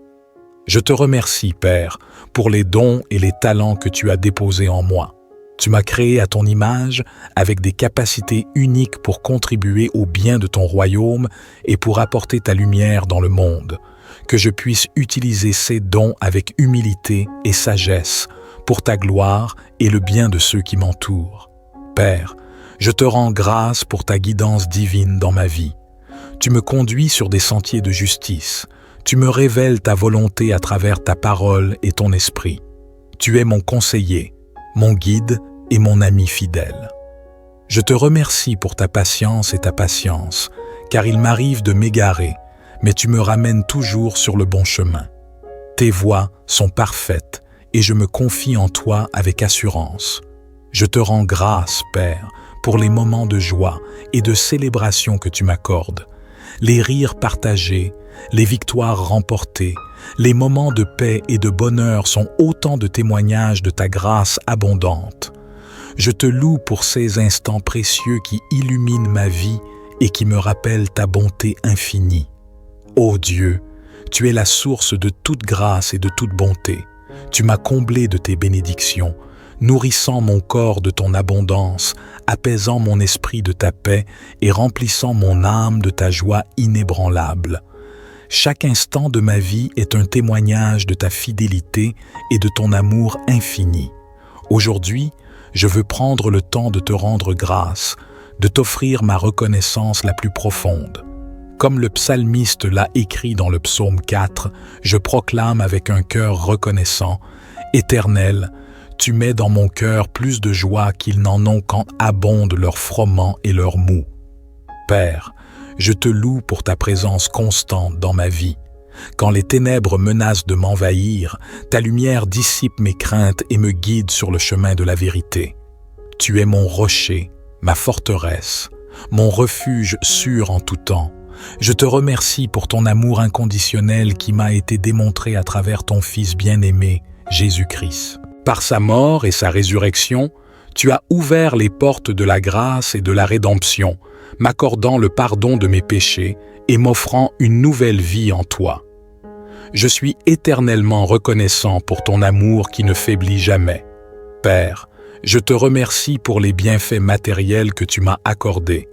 Je te remercie, Père, pour les dons et les talents que tu as déposés en moi. Tu m'as créé à ton image avec des capacités uniques pour contribuer au bien de ton royaume et pour apporter ta lumière dans le monde. Que je puisse utiliser ces dons avec humilité et sagesse pour ta gloire et le bien de ceux qui m'entourent. Père, je te rends grâce pour ta guidance divine dans ma vie. Tu me conduis sur des sentiers de justice. Tu me révèles ta volonté à travers ta parole et ton esprit. Tu es mon conseiller, mon guide et mon ami fidèle. Je te remercie pour ta patience et ta patience, car il m'arrive de m'égarer, mais tu me ramènes toujours sur le bon chemin. Tes voies sont parfaites et je me confie en toi avec assurance. Je te rends grâce, Père, pour les moments de joie et de célébration que tu m'accordes, les rires partagés, les victoires remportées, les moments de paix et de bonheur sont autant de témoignages de ta grâce abondante. Je te loue pour ces instants précieux qui illuminent ma vie et qui me rappellent ta bonté infinie. Ô Dieu, tu es la source de toute grâce et de toute bonté. Tu m'as comblé de tes bénédictions, nourrissant mon corps de ton abondance, apaisant mon esprit de ta paix et remplissant mon âme de ta joie inébranlable. Chaque instant de ma vie est un témoignage de ta fidélité et de ton amour infini. Aujourd'hui, je veux prendre le temps de te rendre grâce, de t'offrir ma reconnaissance la plus profonde. Comme le psalmiste l'a écrit dans le psaume 4, je proclame avec un cœur reconnaissant, « Éternel, tu mets dans mon cœur plus de joie qu'ils n'en ont quand abondent leurs froment et leurs mou. » Père, je te loue pour ta présence constante dans ma vie. Quand les ténèbres menacent de m'envahir, ta lumière dissipe mes craintes et me guide sur le chemin de la vérité. Tu es mon rocher, ma forteresse, mon refuge sûr en tout temps. Je te remercie pour ton amour inconditionnel qui m'a été démontré à travers ton Fils bien-aimé, Jésus-Christ. Par sa mort et sa résurrection, tu as ouvert les portes de la grâce et de la rédemption, m'accordant le pardon de mes péchés et m'offrant une nouvelle vie en toi. Je suis éternellement reconnaissant pour ton amour qui ne faiblit jamais. Père, je te remercie pour les bienfaits matériels que tu m'as accordés.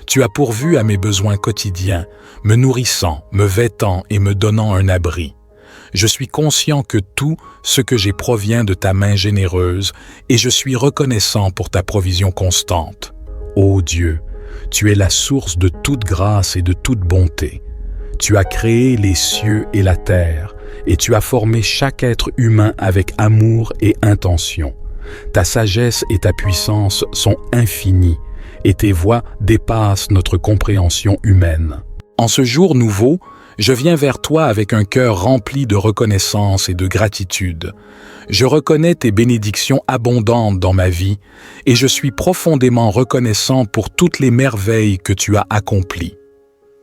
Tu as pourvu à mes besoins quotidiens, me nourrissant, me vêtant et me donnant un abri. Je suis conscient que tout ce que j'ai provient de ta main généreuse et je suis reconnaissant pour ta provision constante. Ô Dieu, tu es la source de toute grâce et de toute bonté. Tu as créé les cieux et la terre et tu as formé chaque être humain avec amour et intention. Ta sagesse et ta puissance sont infinies et tes voies dépassent notre compréhension humaine. En ce jour nouveau, je viens vers toi avec un cœur rempli de reconnaissance et de gratitude. Je reconnais tes bénédictions abondantes dans ma vie et je suis profondément reconnaissant pour toutes les merveilles que tu as accomplies.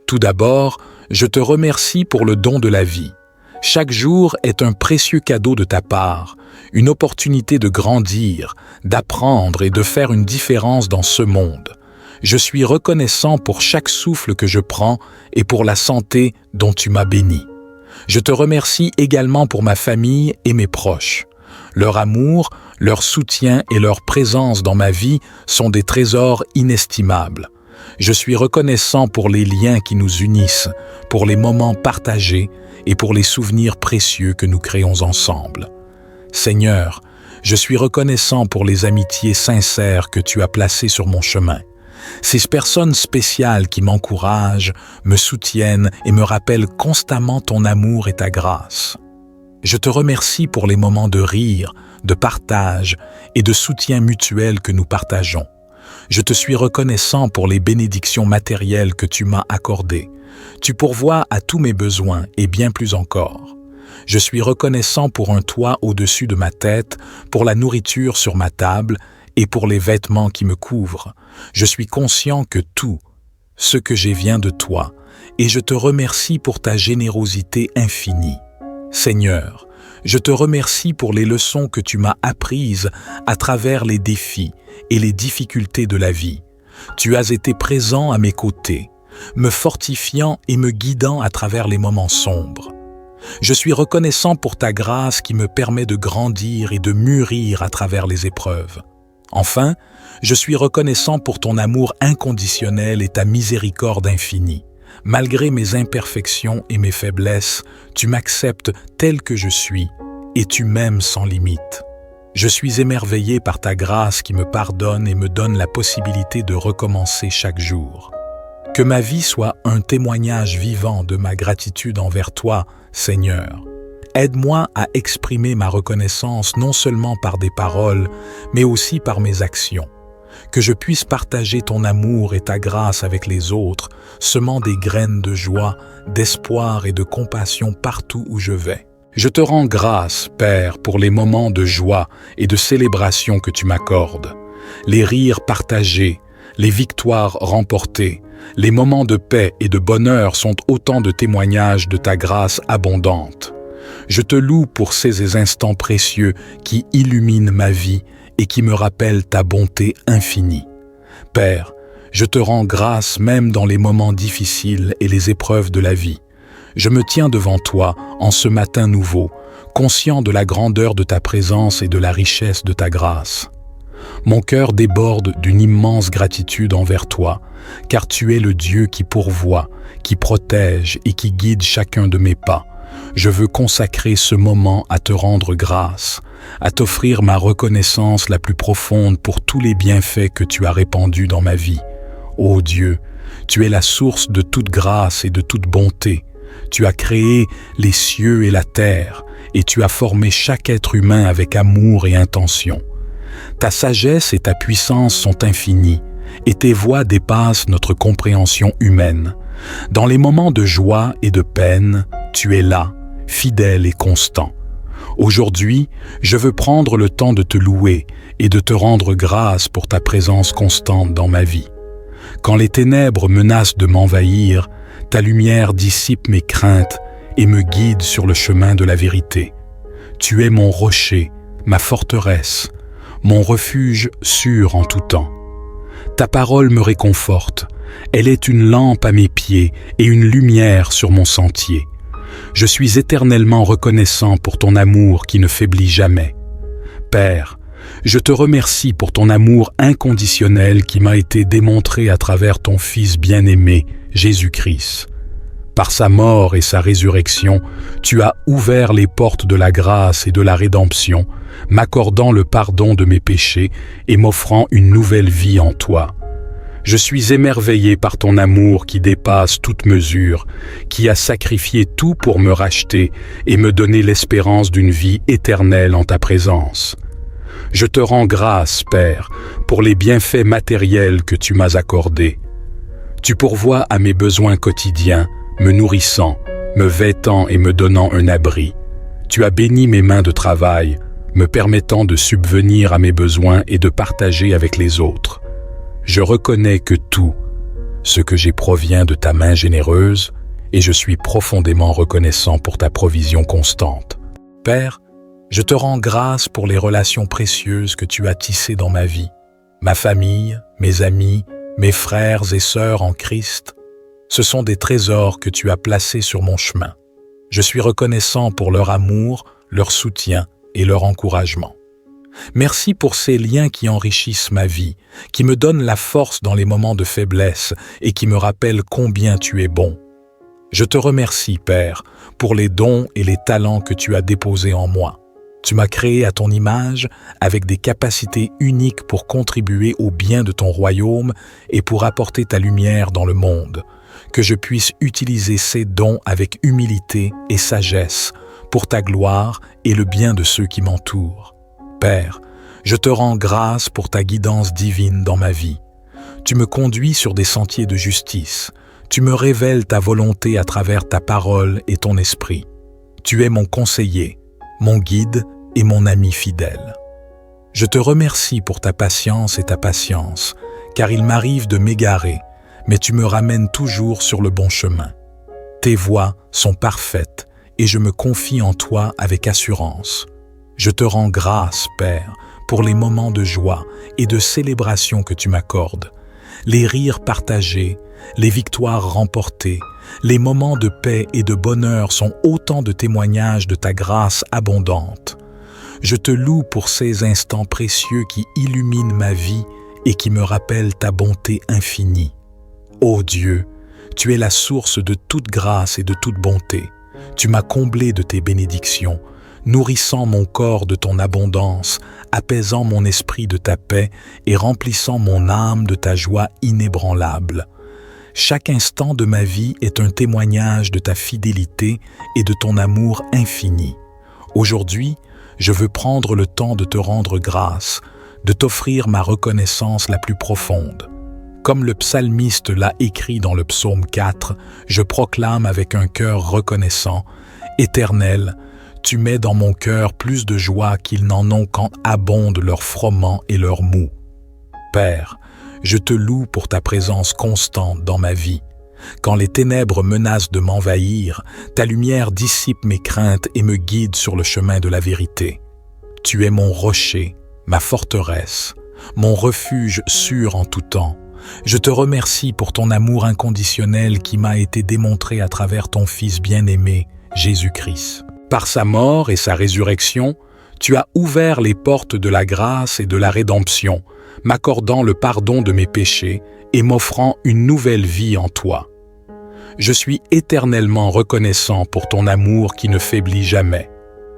Tout d'abord, je te remercie pour le don de la vie. Chaque jour est un précieux cadeau de ta part, une opportunité de grandir, d'apprendre et de faire une différence dans ce monde. Je suis reconnaissant pour chaque souffle que je prends et pour la santé dont tu m'as béni. Je te remercie également pour ma famille et mes proches. Leur amour, leur soutien et leur présence dans ma vie sont des trésors inestimables. Je suis reconnaissant pour les liens qui nous unissent, pour les moments partagés et pour les souvenirs précieux que nous créons ensemble. Seigneur, je suis reconnaissant pour les amitiés sincères que tu as placées sur mon chemin. Ces personnes spéciales qui m'encouragent, me soutiennent et me rappellent constamment ton amour et ta grâce. Je te remercie pour les moments de rire, de partage et de soutien mutuel que nous partageons. Je te suis reconnaissant pour les bénédictions matérielles que tu m'as accordées. Tu pourvois à tous mes besoins et bien plus encore. Je suis reconnaissant pour un toit au-dessus de ma tête, pour la nourriture sur ma table et pour les vêtements qui me couvrent. Je suis conscient que tout ce que j'ai vient de toi et je te remercie pour ta générosité infinie. Seigneur, je te remercie pour les leçons que tu m'as apprises à travers les défis et les difficultés de la vie. Tu as été présent à mes côtés, me fortifiant et me guidant à travers les moments sombres. Je suis reconnaissant pour ta grâce qui me permet de grandir et de mûrir à travers les épreuves. Enfin, je suis reconnaissant pour ton amour inconditionnel et ta miséricorde infinie. Malgré mes imperfections et mes faiblesses, tu m'acceptes tel que je suis et tu m'aimes sans limite. Je suis émerveillé par ta grâce qui me pardonne et me donne la possibilité de recommencer chaque jour. Que ma vie soit un témoignage vivant de ma gratitude envers toi, Seigneur. Aide-moi à exprimer ma reconnaissance non seulement par des paroles, mais aussi par mes actions. Que je puisse partager ton amour et ta grâce avec les autres, semant des graines de joie, d'espoir et de compassion partout où je vais. Je te rends grâce, Père, pour les moments de joie et de célébration que tu m'accordes. Les rires partagés, les victoires remportées, les moments de paix et de bonheur sont autant de témoignages de ta grâce abondante. Je te loue pour ces instants précieux qui illuminent ma vie et qui me rappellent ta bonté infinie. Père, je te rends grâce même dans les moments difficiles et les épreuves de la vie. Je me tiens devant toi en ce matin nouveau, conscient de la grandeur de ta présence et de la richesse de ta grâce. Mon cœur déborde d'une immense gratitude envers toi, car tu es le Dieu qui pourvoit, qui protège et qui guide chacun de mes pas. Je veux consacrer ce moment à te rendre grâce, à t'offrir ma reconnaissance la plus profonde pour tous les bienfaits que tu as répandus dans ma vie. Ô Dieu, tu es la source de toute grâce et de toute bonté. Tu as créé les cieux et la terre, et tu as formé chaque être humain avec amour et intention. Ta sagesse et ta puissance sont infinies, et tes voies dépassent notre compréhension humaine. Dans les moments de joie et de peine, tu es là, fidèle et constant. Aujourd'hui, je veux prendre le temps de te louer et de te rendre grâce pour ta présence constante dans ma vie. Quand les ténèbres menacent de m'envahir, ta lumière dissipe mes craintes et me guide sur le chemin de la vérité. Tu es mon rocher, ma forteresse, mon refuge sûr en tout temps. Ta parole me réconforte, elle est une lampe à mes pieds et une lumière sur mon sentier. Je suis éternellement reconnaissant pour ton amour qui ne faiblit jamais. Père, je te remercie pour ton amour inconditionnel qui m'a été démontré à travers ton Fils bien-aimé, Jésus-Christ. Par sa mort et sa résurrection, tu as ouvert les portes de la grâce et de la rédemption, m'accordant le pardon de mes péchés et m'offrant une nouvelle vie en toi. Je suis émerveillé par ton amour qui dépasse toute mesure, qui a sacrifié tout pour me racheter et me donner l'espérance d'une vie éternelle en ta présence. Je te rends grâce, Père, pour les bienfaits matériels que tu m'as accordés. Tu pourvois à mes besoins quotidiens, me nourrissant, me vêtant et me donnant un abri. Tu as béni mes mains de travail, me permettant de subvenir à mes besoins et de partager avec les autres. Je reconnais que tout, ce que j'ai provient de ta main généreuse, et je suis profondément reconnaissant pour ta provision constante. Père, je te rends grâce pour les relations précieuses que tu as tissées dans ma vie, ma famille, mes amis, mes frères et sœurs en Christ. Ce sont des trésors que tu as placés sur mon chemin. Je suis reconnaissant pour leur amour, leur soutien et leur encouragement. Merci pour ces liens qui enrichissent ma vie, qui me donnent la force dans les moments de faiblesse et qui me rappellent combien tu es bon. Je te remercie, Père, pour les dons et les talents que tu as déposés en moi. Tu m'as créé à ton image avec des capacités uniques pour contribuer au bien de ton royaume et pour apporter ta lumière dans le monde. Que je puisse utiliser ces dons avec humilité et sagesse pour ta gloire et le bien de ceux qui m'entourent. Père, je te rends grâce pour ta guidance divine dans ma vie. Tu me conduis sur des sentiers de justice. Tu me révèles ta volonté à travers ta parole et ton esprit. Tu es mon conseiller, mon guide et mon ami fidèle. Je te remercie pour ta patience et ta patience, car il m'arrive de m'égarer, mais tu me ramènes toujours sur le bon chemin. Tes voies sont parfaites et je me confie en toi avec assurance. Je te rends grâce, Père, pour les moments de joie et de célébration que tu m'accordes, les rires partagés, les victoires remportées, les moments de paix et de bonheur sont autant de témoignages de ta grâce abondante. Je te loue pour ces instants précieux qui illuminent ma vie et qui me rappellent ta bonté infinie. Ô Dieu, tu es la source de toute grâce et de toute bonté. Tu m'as comblé de tes bénédictions. nourrissant mon corps de ton abondance, apaisant mon esprit de ta paix et remplissant mon âme de ta joie inébranlable. Chaque instant de ma vie est un témoignage de ta fidélité et de ton amour infini. Aujourd'hui, je veux prendre le temps de te rendre grâce, de t'offrir ma reconnaissance la plus profonde. Comme le psalmiste l'a écrit dans le psaume 4, je proclame avec un cœur reconnaissant, « Éternel, tu mets dans mon cœur plus de joie qu'ils n'en ont quand abondent leurs froment et leurs mou. » Père, je te loue pour ta présence constante dans ma vie. Quand les ténèbres menacent de m'envahir, ta lumière dissipe mes craintes et me guide sur le chemin de la vérité. Tu es mon rocher, ma forteresse, mon refuge sûr en tout temps. Je te remercie pour ton amour inconditionnel qui m'a été démontré à travers ton Fils bien-aimé, Jésus-Christ. Par sa mort et sa résurrection, tu as ouvert les portes de la grâce et de la rédemption, m'accordant le pardon de mes péchés et m'offrant une nouvelle vie en toi. Je suis éternellement reconnaissant pour ton amour qui ne faiblit jamais.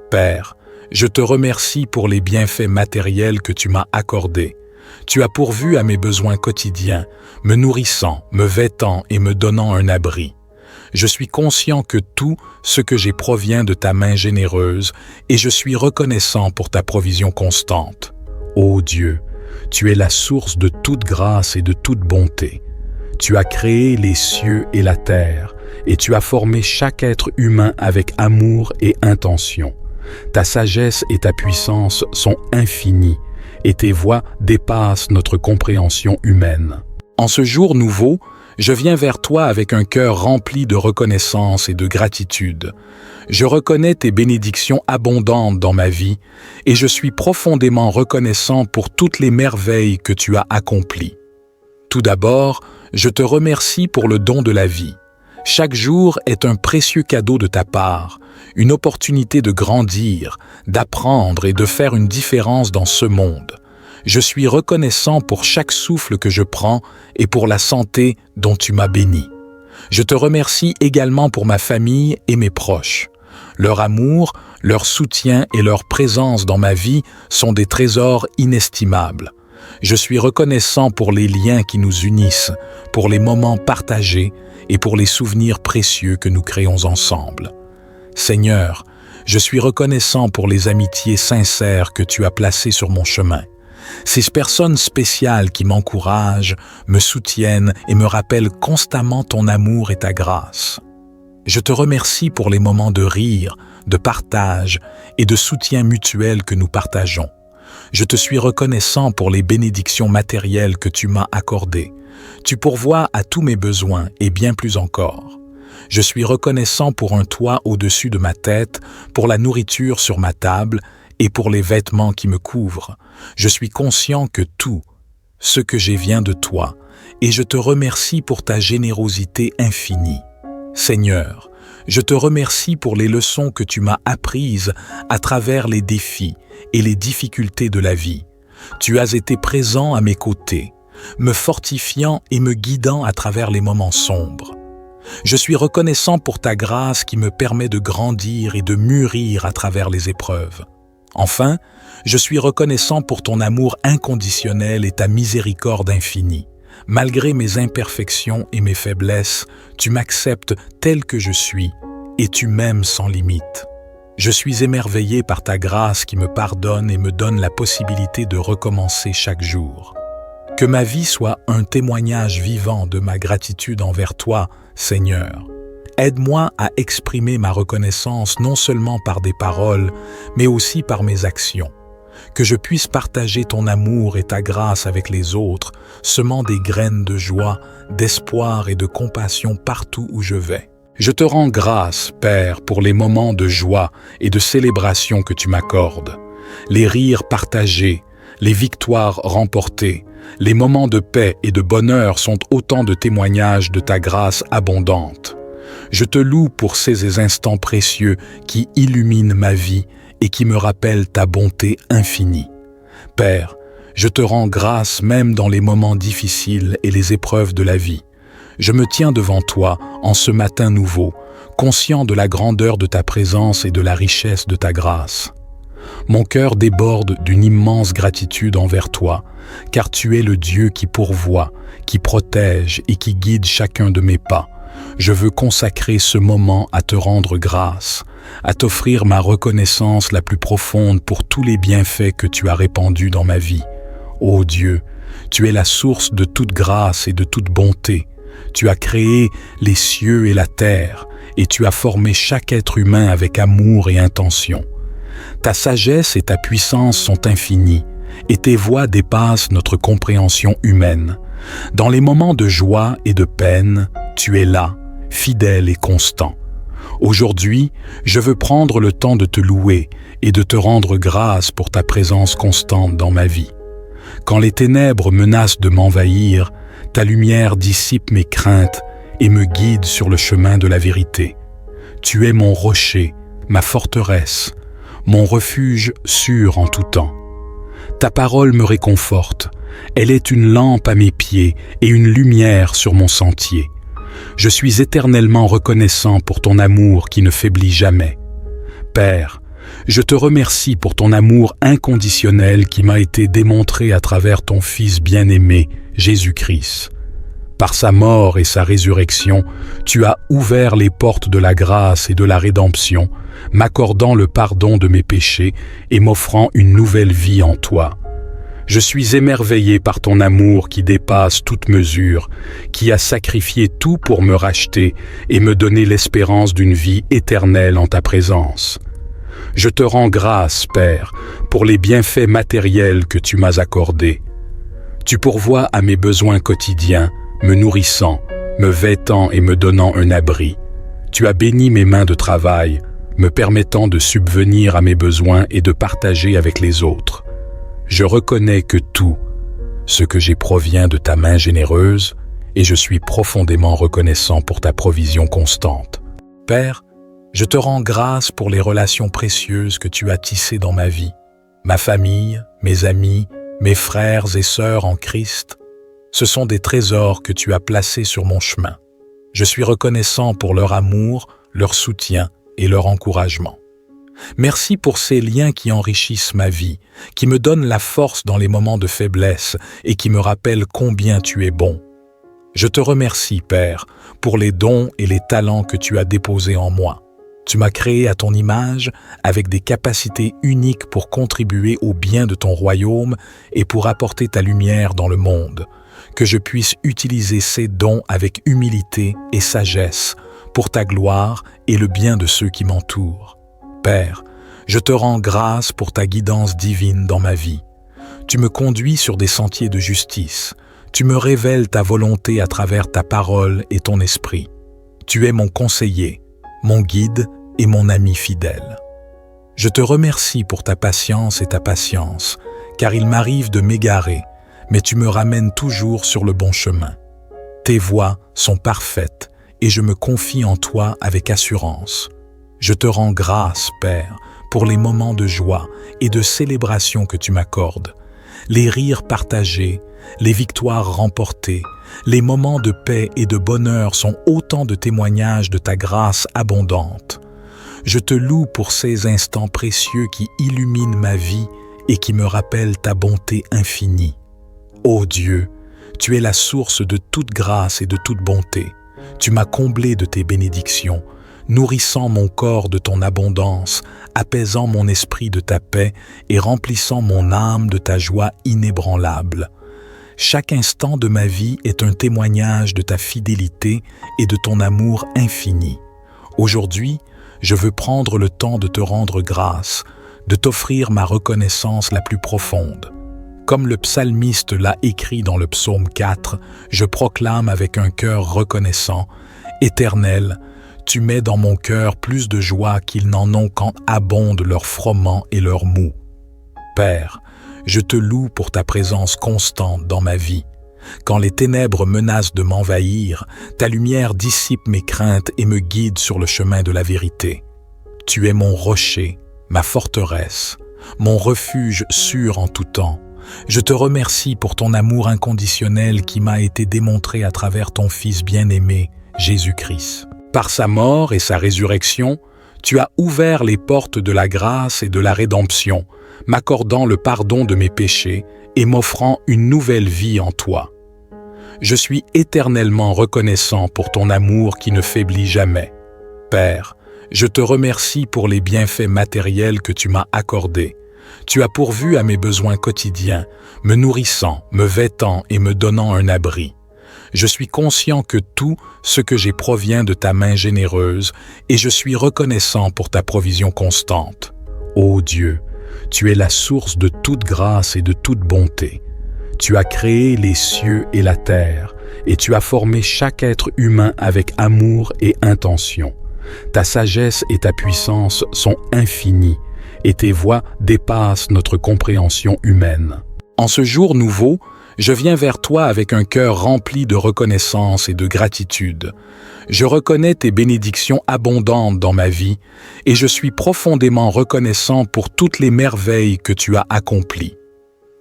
Père, je te remercie pour les bienfaits matériels que tu m'as accordés. Tu as pourvu à mes besoins quotidiens, me nourrissant, me vêtant et me donnant un abri. Je suis conscient que tout ce que j'ai provient de ta main généreuse et je suis reconnaissant pour ta provision constante. Ô Dieu, tu es la source de toute grâce et de toute bonté. Tu as créé les cieux et la terre et tu as formé chaque être humain avec amour et intention. Ta sagesse et ta puissance sont infinies et tes voies dépassent notre compréhension humaine. En ce jour nouveau, je viens vers toi avec un cœur rempli de reconnaissance et de gratitude. Je reconnais tes bénédictions abondantes dans ma vie et je suis profondément reconnaissant pour toutes les merveilles que tu as accomplies. Tout d'abord, je te remercie pour le don de la vie. Chaque jour est un précieux cadeau de ta part, une opportunité de grandir, d'apprendre et de faire une différence dans ce monde. Je suis reconnaissant pour chaque souffle que je prends et pour la santé dont tu m'as béni. Je te remercie également pour ma famille et mes proches. Leur amour, leur soutien et leur présence dans ma vie sont des trésors inestimables. Je suis reconnaissant pour les liens qui nous unissent, pour les moments partagés et pour les souvenirs précieux que nous créons ensemble. Seigneur, je suis reconnaissant pour les amitiés sincères que tu as placées sur mon chemin. Ces personnes spéciales qui m'encouragent, me soutiennent et me rappellent constamment ton amour et ta grâce. Je te remercie pour les moments de rire, de partage et de soutien mutuel que nous partageons. Je te suis reconnaissant pour les bénédictions matérielles que tu m'as accordées. Tu pourvois à tous mes besoins et bien plus encore. Je suis reconnaissant pour un toit au-dessus de ma tête, pour la nourriture sur ma table et pour les vêtements qui me couvrent. Je suis conscient que tout ce que j'ai vient de toi et je te remercie pour ta générosité infinie. Seigneur, je te remercie pour les leçons que tu m'as apprises à travers les défis et les difficultés de la vie. Tu as été présent à mes côtés, me fortifiant et me guidant à travers les moments sombres. Je suis reconnaissant pour ta grâce qui me permet de grandir et de mûrir à travers les épreuves. Enfin, je suis reconnaissant pour ton amour inconditionnel et ta miséricorde infinie. Malgré mes imperfections et mes faiblesses, tu m'acceptes tel que je suis et tu m'aimes sans limite. Je suis émerveillé par ta grâce qui me pardonne et me donne la possibilité de recommencer chaque jour. Que ma vie soit un témoignage vivant de ma gratitude envers toi, Seigneur. Aide-moi à exprimer ma reconnaissance non seulement par des paroles, mais aussi par mes actions. Que je puisse partager ton amour et ta grâce avec les autres, semant des graines de joie, d'espoir et de compassion partout où je vais. Je te rends grâce, Père, pour les moments de joie et de célébration que tu m'accordes. Les rires partagés, les victoires remportées, les moments de paix et de bonheur sont autant de témoignages de ta grâce abondante. Je te loue pour ces instants précieux qui illuminent ma vie et qui me rappellent ta bonté infinie. Père, je te rends grâce même dans les moments difficiles et les épreuves de la vie. Je me tiens devant toi en ce matin nouveau, conscient de la grandeur de ta présence et de la richesse de ta grâce. Mon cœur déborde d'une immense gratitude envers toi, car tu es le Dieu qui pourvoit, qui protège et qui guide chacun de mes pas. Je veux consacrer ce moment à te rendre grâce, à t'offrir ma reconnaissance la plus profonde pour tous les bienfaits que tu as répandus dans ma vie. Ô Dieu, tu es la source de toute grâce et de toute bonté. Tu as créé les cieux et la terre, et tu as formé chaque être humain avec amour et intention. Ta sagesse et ta puissance sont infinies, et tes voies dépassent notre compréhension humaine. Dans les moments de joie et de peine, tu es là, fidèle et constant. Aujourd'hui, je veux prendre le temps de te louer et de te rendre grâce pour ta présence constante dans ma vie. Quand les ténèbres menacent de m'envahir, ta lumière dissipe mes craintes et me guide sur le chemin de la vérité. Tu es mon rocher, ma forteresse, mon refuge sûr en tout temps. Ta parole me réconforte, elle est une lampe à mes pieds et une lumière sur mon sentier. Je suis éternellement reconnaissant pour ton amour qui ne faiblit jamais. Père, je te remercie pour ton amour inconditionnel qui m'a été démontré à travers ton Fils bien-aimé, Jésus-Christ. Par sa mort et sa résurrection, tu as ouvert les portes de la grâce et de la rédemption, m'accordant le pardon de mes péchés et m'offrant une nouvelle vie en toi. Je suis émerveillé par ton amour qui dépasse toute mesure, qui a sacrifié tout pour me racheter et me donner l'espérance d'une vie éternelle en ta présence. Je te rends grâce, Père, pour les bienfaits matériels que tu m'as accordés. Tu pourvois à mes besoins quotidiens, me nourrissant, me vêtant et me donnant un abri. Tu as béni mes mains de travail, me permettant de subvenir à mes besoins et de partager avec les autres. Je reconnais que tout ce que j'ai provient de ta main généreuse et je suis profondément reconnaissant pour ta provision constante. Père, je te rends grâce pour les relations précieuses que tu as tissées dans ma vie, ma famille, mes amis, mes frères et sœurs en Christ. Ce sont des trésors que tu as placés sur mon chemin. Je suis reconnaissant pour leur amour, leur soutien et leur encouragement. Merci pour ces liens qui enrichissent ma vie, qui me donnent la force dans les moments de faiblesse et qui me rappellent combien tu es bon. Je te remercie, Père, pour les dons et les talents que tu as déposés en moi. Tu m'as créé à ton image avec des capacités uniques pour contribuer au bien de ton royaume et pour apporter ta lumière dans le monde. Que je puisse utiliser ces dons avec humilité et sagesse pour ta gloire et le bien de ceux qui m'entourent. Père, je te rends grâce pour ta guidance divine dans ma vie. Tu me conduis sur des sentiers de justice. Tu me révèles ta volonté à travers ta parole et ton esprit. Tu es mon conseiller, mon guide et mon ami fidèle. Je te remercie pour ta patience et ta patience, car il m'arrive de m'égarer, mais tu me ramènes toujours sur le bon chemin. Tes voies sont parfaites et je me confie en toi avec assurance. Je te rends grâce, Père, pour les moments de joie et de célébration que tu m'accordes, les rires partagés, les victoires remportées, les moments de paix et de bonheur sont autant de témoignages de ta grâce abondante. Je te loue pour ces instants précieux qui illuminent ma vie et qui me rappellent ta bonté infinie. Ô Dieu, tu es la source de toute grâce et de toute bonté. Tu m'as comblé de tes bénédictions, nourrissant mon corps de ton abondance, apaisant mon esprit de ta paix et remplissant mon âme de ta joie inébranlable. Chaque instant de ma vie est un témoignage de ta fidélité et de ton amour infini. Aujourd'hui, je veux prendre le temps de te rendre grâce, de t'offrir ma reconnaissance la plus profonde. Comme le psalmiste l'a écrit dans le psaume 4, je proclame avec un cœur reconnaissant, « Éternel, tu mets dans mon cœur plus de joie qu'ils n'en ont quand abondent leurs froment et leurs mou. » Père, je te loue pour ta présence constante dans ma vie. Quand les ténèbres menacent de m'envahir, ta lumière dissipe mes craintes et me guide sur le chemin de la vérité. Tu es mon rocher, ma forteresse, mon refuge sûr en tout temps. Je te remercie pour ton amour inconditionnel qui m'a été démontré à travers ton Fils bien-aimé, Jésus-Christ. Par sa mort et sa résurrection, tu as ouvert les portes de la grâce et de la rédemption, m'accordant le pardon de mes péchés et m'offrant une nouvelle vie en toi. Je suis éternellement reconnaissant pour ton amour qui ne faiblit jamais. Père, je te remercie pour les bienfaits matériels que tu m'as accordés. Tu as pourvu à mes besoins quotidiens, me nourrissant, me vêtant et me donnant un abri. Je suis conscient que tout ce que j'ai provient de ta main généreuse et je suis reconnaissant pour ta provision constante. Ô Dieu, tu es la source de toute grâce et de toute bonté. Tu as créé les cieux et la terre et tu as formé chaque être humain avec amour et intention. Ta sagesse et ta puissance sont infinies et tes voies dépassent notre compréhension humaine. En ce jour nouveau, je viens vers toi avec un cœur rempli de reconnaissance et de gratitude. Je reconnais tes bénédictions abondantes dans ma vie et je suis profondément reconnaissant pour toutes les merveilles que tu as accomplies.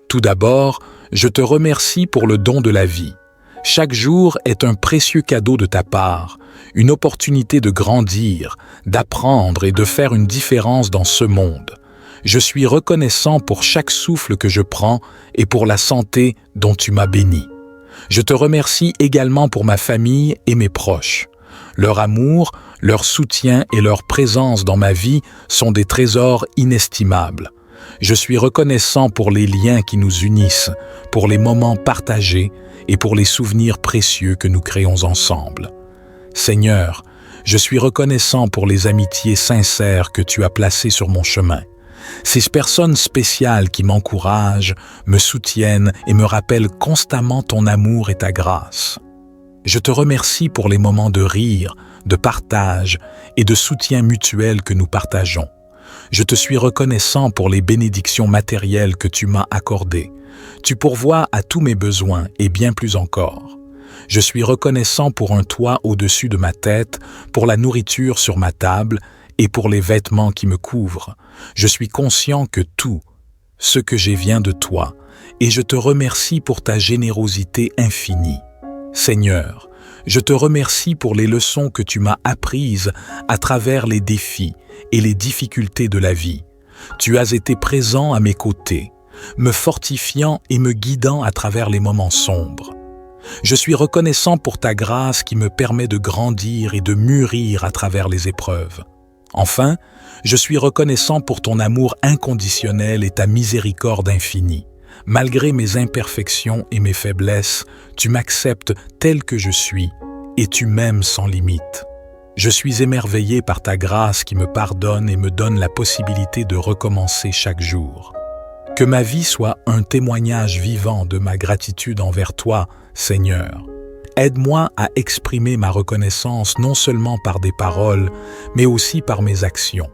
Tout d'abord, je te remercie pour le don de la vie. Chaque jour est un précieux cadeau de ta part, une opportunité de grandir, d'apprendre et de faire une différence dans ce monde. Je suis reconnaissant pour chaque souffle que je prends et pour la santé dont tu m'as béni. Je te remercie également pour ma famille et mes proches. Leur amour, leur soutien et leur présence dans ma vie sont des trésors inestimables. Je suis reconnaissant pour les liens qui nous unissent, pour les moments partagés et pour les souvenirs précieux que nous créons ensemble. Seigneur, je suis reconnaissant pour les amitiés sincères que tu as placées sur mon chemin. Ces personnes spéciales qui m'encouragent, me soutiennent et me rappellent constamment ton amour et ta grâce. Je te remercie pour les moments de rire, de partage et de soutien mutuel que nous partageons. Je te suis reconnaissant pour les bénédictions matérielles que tu m'as accordées. Tu pourvois à tous mes besoins et bien plus encore. Je suis reconnaissant pour un toit au-dessus de ma tête, pour la nourriture sur ma table et pour les vêtements qui me couvrent. Je suis conscient que tout ce que j'ai vient de toi et je te remercie pour ta générosité infinie. Seigneur, je te remercie pour les leçons que tu m'as apprises à travers les défis et les difficultés de la vie. Tu as été présent à mes côtés, me fortifiant et me guidant à travers les moments sombres. Je suis reconnaissant pour ta grâce qui me permet de grandir et de mûrir à travers les épreuves. Enfin, je suis reconnaissant pour ton amour inconditionnel et ta miséricorde infinie. Malgré mes imperfections et mes faiblesses, tu m'acceptes tel que je suis et tu m'aimes sans limite. Je suis émerveillé par ta grâce qui me pardonne et me donne la possibilité de recommencer chaque jour. Que ma vie soit un témoignage vivant de ma gratitude envers toi, Seigneur. Aide-moi à exprimer ma reconnaissance non seulement par des paroles, mais aussi par mes actions.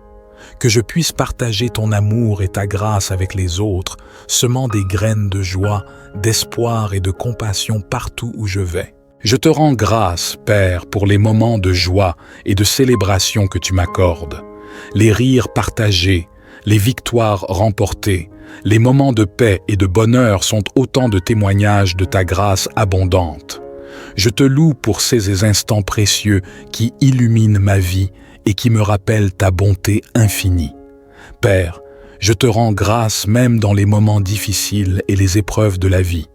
Que je puisse partager ton amour et ta grâce avec les autres, semant des graines de joie, d'espoir et de compassion partout où je vais. Je te rends grâce, Père, pour les moments de joie et de célébration que tu m'accordes. Les rires partagés, les victoires remportées, les moments de paix et de bonheur sont autant de témoignages de ta grâce abondante. Je te loue pour ces instants précieux qui illuminent ma vie et qui me rappellent ta bonté infinie. Père, je te rends grâce même dans les moments difficiles et les épreuves de la vie.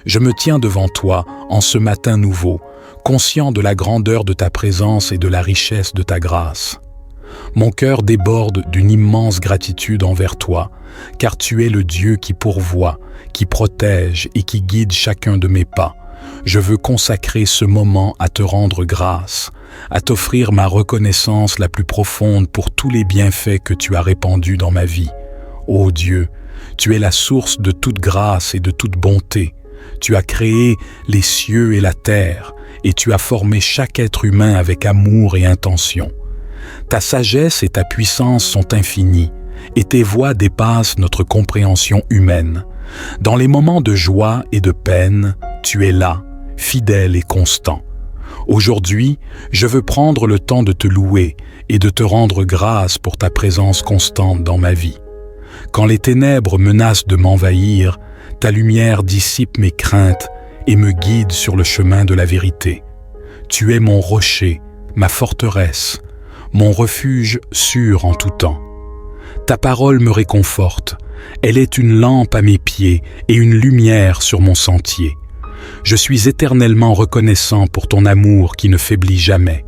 Je me tiens devant toi en ce matin nouveau, conscient de la grandeur de ta présence et de la richesse de ta grâce. Mon cœur déborde d'une immense gratitude envers toi, car tu es le Dieu qui pourvoit, qui protège et qui guide chacun de mes pas. Je veux consacrer ce moment à te rendre grâce, à t'offrir ma reconnaissance la plus profonde pour tous les bienfaits que tu as répandus dans ma vie. Ô Dieu, tu es la source de toute grâce et de toute bonté. Tu as créé les cieux et la terre, et tu as formé chaque être humain avec amour et intention. Ta sagesse et ta puissance sont infinies, et tes voies dépassent notre compréhension humaine. Dans les moments de joie et de peine, tu es là, fidèle et constant. Aujourd'hui, je veux prendre le temps de te louer et de te rendre grâce pour ta présence constante dans ma vie. Quand les ténèbres menacent de m'envahir, ta lumière dissipe mes craintes et me guide sur le chemin de la vérité. Tu es mon rocher, ma forteresse, mon refuge sûr en tout temps. Ta parole me réconforte, elle est une lampe à mes pieds et une lumière sur mon sentier. Je suis éternellement reconnaissant pour ton amour qui ne faiblit jamais.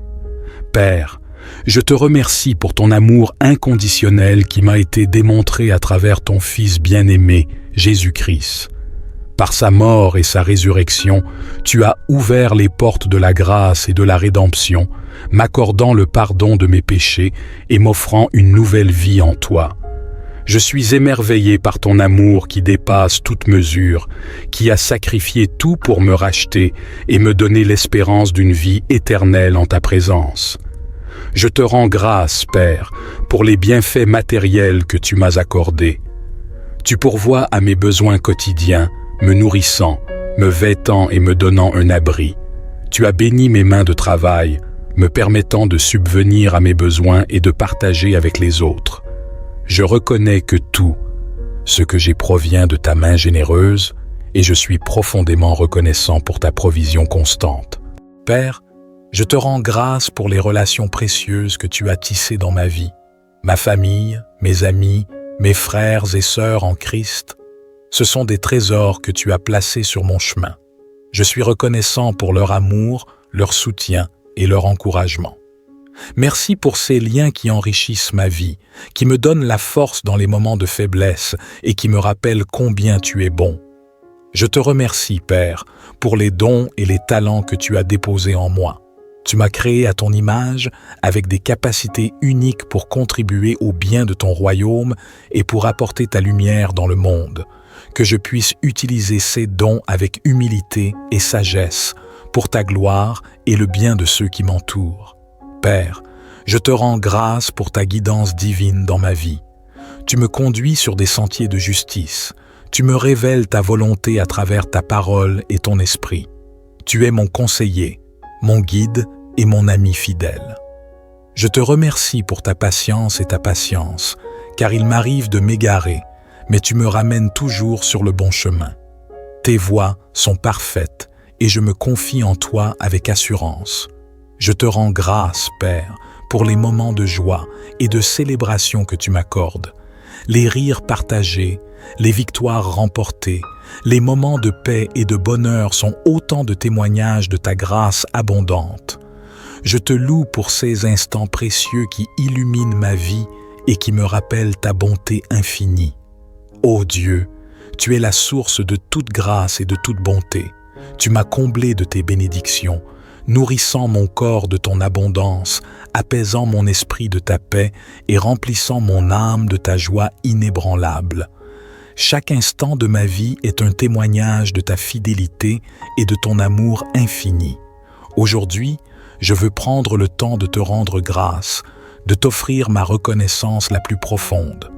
Père, je te remercie pour ton amour inconditionnel qui m'a été démontré à travers ton Fils bien-aimé, Jésus-Christ. Par sa mort et sa résurrection, tu as ouvert les portes de la grâce et de la rédemption, m'accordant le pardon de mes péchés et m'offrant une nouvelle vie en toi. Je suis émerveillé par ton amour qui dépasse toute mesure, qui a sacrifié tout pour me racheter et me donner l'espérance d'une vie éternelle en ta présence. Je te rends grâce, Père, pour les bienfaits matériels que tu m'as accordés. Tu pourvois à mes besoins quotidiens, me nourrissant, me vêtant et me donnant un abri. Tu as béni mes mains de travail, me permettant de subvenir à mes besoins et de partager avec les autres. Je reconnais que tout, ce que j'ai provient de ta main généreuse, et je suis profondément reconnaissant pour ta provision constante. Père, je te rends grâce pour les relations précieuses que tu as tissées dans ma vie, ma famille, mes amis, mes frères et sœurs en Christ. Ce sont des trésors que tu as placés sur mon chemin. Je suis reconnaissant pour leur amour, leur soutien et leur encouragement. Merci pour ces liens qui enrichissent ma vie, qui me donnent la force dans les moments de faiblesse et qui me rappellent combien tu es bon. Je te remercie, Père, pour les dons et les talents que tu as déposés en moi. Tu m'as créé à ton image avec des capacités uniques pour contribuer au bien de ton royaume et pour apporter ta lumière dans le monde. Que je puisse utiliser ces dons avec humilité et sagesse pour ta gloire et le bien de ceux qui m'entourent. Père, je te rends grâce pour ta guidance divine dans ma vie. Tu me conduis sur des sentiers de justice. Tu me révèles ta volonté à travers ta parole et ton esprit. Tu es mon conseiller, mon guide et mon ami fidèle. Je te remercie pour ta patience et ta patience, car il m'arrive de m'égarer, mais tu me ramènes toujours sur le bon chemin. Tes voies sont parfaites et je me confie en toi avec assurance. Je te rends grâce, Père, pour les moments de joie et de célébration que tu m'accordes, les rires partagés, les victoires remportées, les moments de paix et de bonheur sont autant de témoignages de ta grâce abondante. Je te loue pour ces instants précieux qui illuminent ma vie et qui me rappellent ta bonté infinie. Ô Dieu, tu es la source de toute grâce et de toute bonté. Tu m'as comblé de tes bénédictions, nourrissant mon corps de ton abondance, apaisant mon esprit de ta paix et remplissant mon âme de ta joie inébranlable. Chaque instant de ma vie est un témoignage de ta fidélité et de ton amour infini. Aujourd'hui, je veux prendre le temps de te rendre grâce, de t'offrir ma reconnaissance la plus profonde.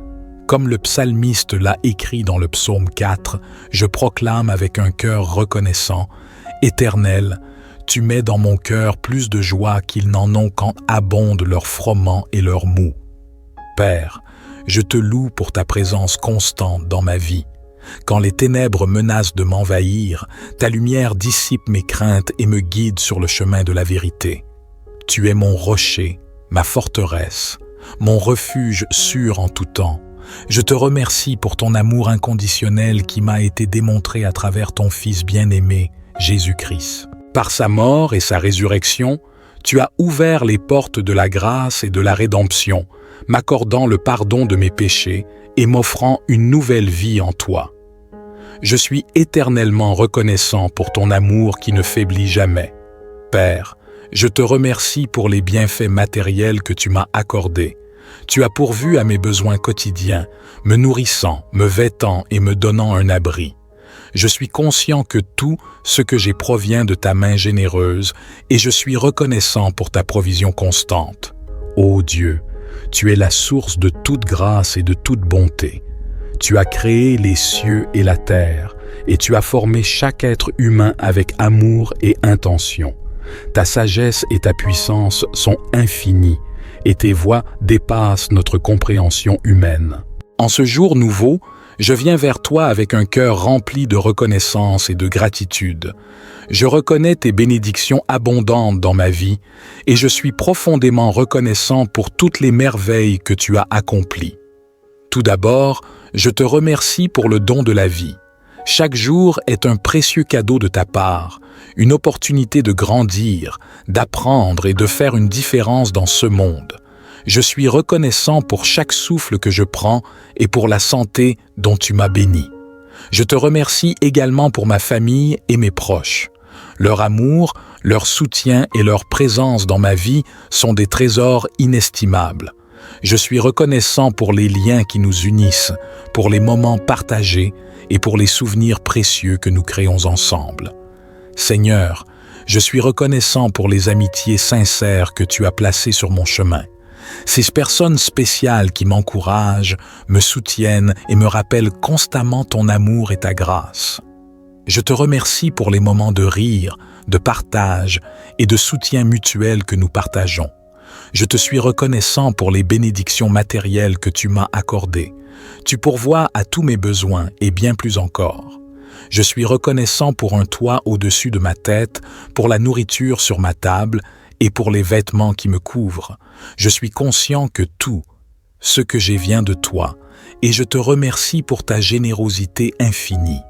Comme le psalmiste l'a écrit dans le psaume 4, je proclame avec un cœur reconnaissant, « Éternel, tu mets dans mon cœur plus de joie qu'ils n'en ont quand abondent leurs froment et leurs mou. Père, je te loue pour ta présence constante dans ma vie. Quand les ténèbres menacent de m'envahir, ta lumière dissipe mes craintes et me guide sur le chemin de la vérité. Tu es mon rocher, ma forteresse, mon refuge sûr en tout temps. Je te remercie pour ton amour inconditionnel qui m'a été démontré à travers ton Fils bien-aimé, Jésus-Christ. Par sa mort et sa résurrection, tu as ouvert les portes de la grâce et de la rédemption, m'accordant le pardon de mes péchés et m'offrant une nouvelle vie en toi. Je suis éternellement reconnaissant pour ton amour qui ne faiblit jamais. Père, je te remercie pour les bienfaits matériels que tu m'as accordés. Tu as pourvu à mes besoins quotidiens, me nourrissant, me vêtant et me donnant un abri. Je suis conscient que tout ce que j'ai provient de ta main généreuse et je suis reconnaissant pour ta provision constante. Ô Dieu, tu es la source de toute grâce et de toute bonté. Tu as créé les cieux et la terre et tu as formé chaque être humain avec amour et intention. Ta sagesse et ta puissance sont infinies et tes voies dépassent notre compréhension humaine. En ce jour nouveau, je viens vers toi avec un cœur rempli de reconnaissance et de gratitude. Je reconnais tes bénédictions abondantes dans ma vie et je suis profondément reconnaissant pour toutes les merveilles que tu as accomplies. Tout d'abord, je te remercie pour le don de la vie. Chaque jour est un précieux cadeau de ta part, une opportunité de grandir, d'apprendre et de faire une différence dans ce monde. Je suis reconnaissant pour chaque souffle que je prends et pour la santé dont tu m'as béni. Je te remercie également pour ma famille et mes proches. Leur amour, leur soutien et leur présence dans ma vie sont des trésors inestimables. Je suis reconnaissant pour les liens qui nous unissent, pour les moments partagés et pour les souvenirs précieux que nous créons ensemble. Seigneur, je suis reconnaissant pour les amitiés sincères que tu as placées sur mon chemin. Ces personnes spéciales qui m'encouragent, me soutiennent et me rappellent constamment ton amour et ta grâce. Je te remercie pour les moments de rire, de partage et de soutien mutuel que nous partageons. Je te suis reconnaissant pour les bénédictions matérielles que tu m'as accordées. Tu pourvois à tous mes besoins et bien plus encore. Je suis reconnaissant pour un toit au-dessus de ma tête, pour la nourriture sur ma table et pour les vêtements qui me couvrent. Je suis conscient que tout ce que j'ai vient de toi et je te remercie pour ta générosité infinie.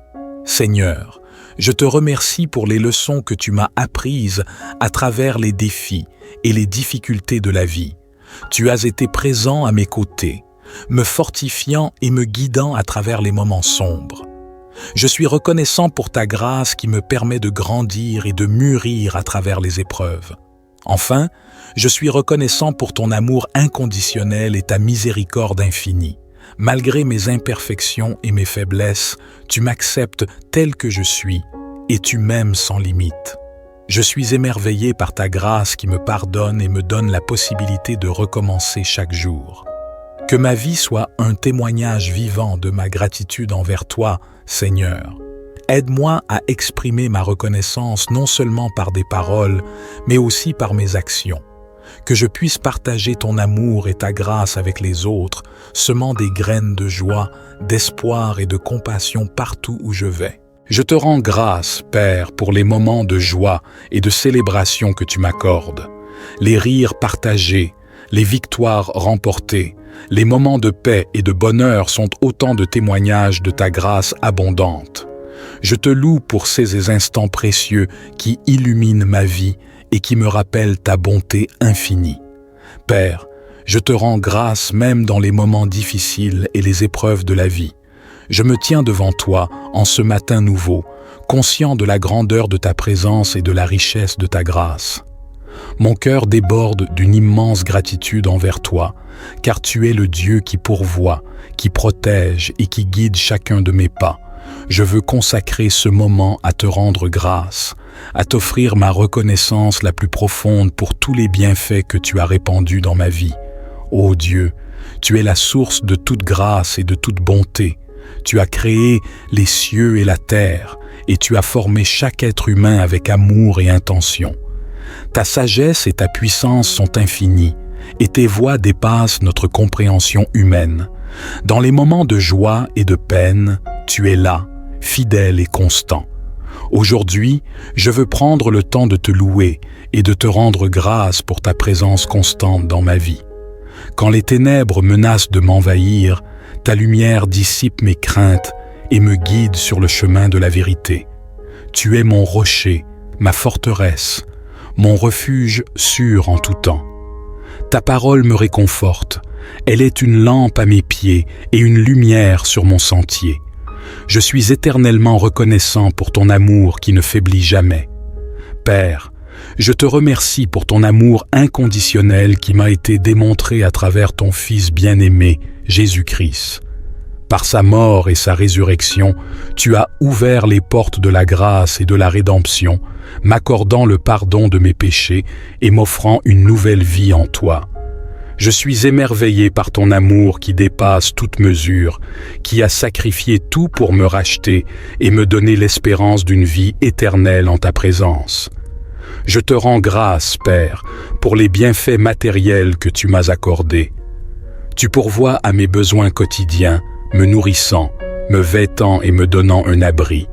Seigneur, je te remercie pour les leçons que tu m'as apprises à travers les défis et les difficultés de la vie. Tu as été présent à mes côtés, me fortifiant et me guidant à travers les moments sombres. Je suis reconnaissant pour ta grâce qui me permet de grandir et de mûrir à travers les épreuves. Enfin, je suis reconnaissant pour ton amour inconditionnel et ta miséricorde infinie. Malgré mes imperfections et mes faiblesses, tu m'acceptes tel que je suis et tu m'aimes sans limite. Je suis émerveillé par ta grâce qui me pardonne et me donne la possibilité de recommencer chaque jour. Que ma vie soit un témoignage vivant de ma gratitude envers toi, Seigneur. Aide-moi à exprimer ma reconnaissance non seulement par des paroles, mais aussi par mes actions. Que je puisse partager ton amour et ta grâce avec les autres, semant des graines de joie, d'espoir et de compassion partout où je vais. Je te rends grâce, Père, pour les moments de joie et de célébration que tu m'accordes. Les rires partagés, les victoires remportées, les moments de paix et de bonheur sont autant de témoignages de ta grâce abondante. Je te loue pour ces instants précieux qui illuminent ma vie et qui me rappellent ta bonté infinie. Père, je te rends grâce même dans les moments difficiles et les épreuves de la vie. Je me tiens devant toi en ce matin nouveau, conscient de la grandeur de ta présence et de la richesse de ta grâce. Mon cœur déborde d'une immense gratitude envers toi, car tu es le Dieu qui pourvoit, qui protège et qui guide chacun de mes pas. Je veux consacrer ce moment à te rendre grâce, à t'offrir ma reconnaissance la plus profonde pour tous les bienfaits que tu as répandus dans ma vie. Ô Dieu, tu es la source de toute grâce et de toute bonté. Tu as créé les cieux et la terre, et tu as formé chaque être humain avec amour et intention. Ta sagesse et ta puissance sont infinies, et tes voies dépassent notre compréhension humaine. Dans les moments de joie et de peine, tu es là, fidèle et constant. Aujourd'hui, je veux prendre le temps de te louer et de te rendre grâce pour ta présence constante dans ma vie. Quand les ténèbres menacent de m'envahir, ta lumière dissipe mes craintes et me guide sur le chemin de la vérité. Tu es mon rocher, ma forteresse, mon refuge sûr en tout temps. Ta parole me réconforte. Elle est une lampe à mes pieds et une lumière sur mon sentier. Je suis éternellement reconnaissant pour ton amour qui ne faiblit jamais. Père, je te remercie pour ton amour inconditionnel qui m'a été démontré à travers ton Fils bien-aimé, Jésus-Christ. Par sa mort et sa résurrection, tu as ouvert les portes de la grâce et de la rédemption, m'accordant le pardon de mes péchés et m'offrant une nouvelle vie en toi. Je suis émerveillé par ton amour qui dépasse toute mesure, qui a sacrifié tout pour me racheter et me donner l'espérance d'une vie éternelle en ta présence. Je te rends grâce, Père, pour les bienfaits matériels que tu m'as accordés. Tu pourvois à mes besoins quotidiens, me nourrissant, me vêtant et me donnant un abri.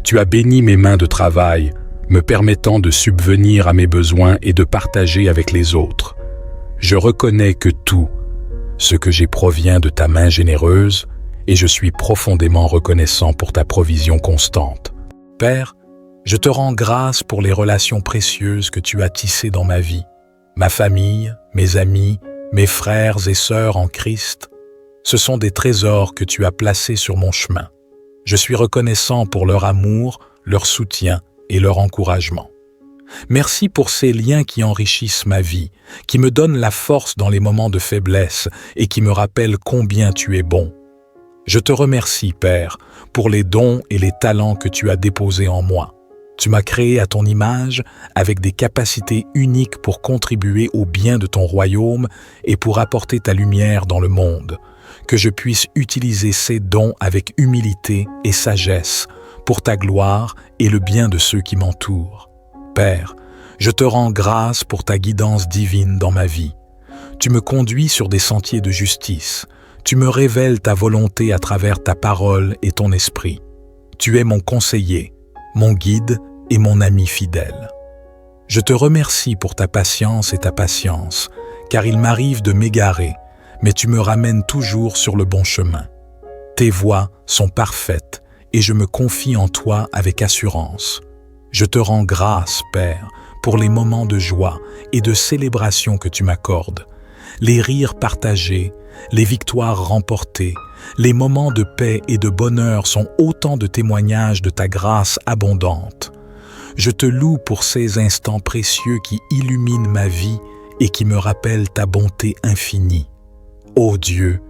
Tu as béni mes mains de travail, me permettant de subvenir à mes besoins et de partager avec les autres. Je reconnais que tout ce que j'ai provient de ta main généreuse et je suis profondément reconnaissant pour ta provision constante. Père, je te rends grâce pour les relations précieuses que tu as tissées dans ma vie, ma famille, mes amis, mes frères et sœurs en Christ. Ce sont des trésors que tu as placés sur mon chemin. Je suis reconnaissant pour leur amour, leur soutien et leur encouragement. Merci pour ces liens qui enrichissent ma vie, qui me donnent la force dans les moments de faiblesse et qui me rappellent combien tu es bon. Je te remercie, Père, pour les dons et les talents que tu as déposés en moi. Tu m'as créé à ton image avec des capacités uniques pour contribuer au bien de ton royaume et pour apporter ta lumière dans le monde. Que je puisse utiliser ces dons avec humilité et sagesse pour ta gloire et le bien de ceux qui m'entourent. Père, je te rends grâce pour ta guidance divine dans ma vie. Tu me conduis sur des sentiers de justice. Tu me révèles ta volonté à travers ta parole et ton esprit. Tu es mon conseiller, mon guide et mon ami fidèle. Je te remercie pour ta patience et ta patience, car il m'arrive de m'égarer, mais tu me ramènes toujours sur le bon chemin. Tes voies sont parfaites et je me confie en toi avec assurance. Je te rends grâce, Père, pour les moments de joie et de célébration que tu m'accordes, les rires partagés, les victoires remportées, les moments de paix et de bonheur sont autant de témoignages de ta grâce abondante. Je te loue pour ces instants précieux qui illuminent ma vie et qui me rappellent ta bonté infinie. Ô Dieu,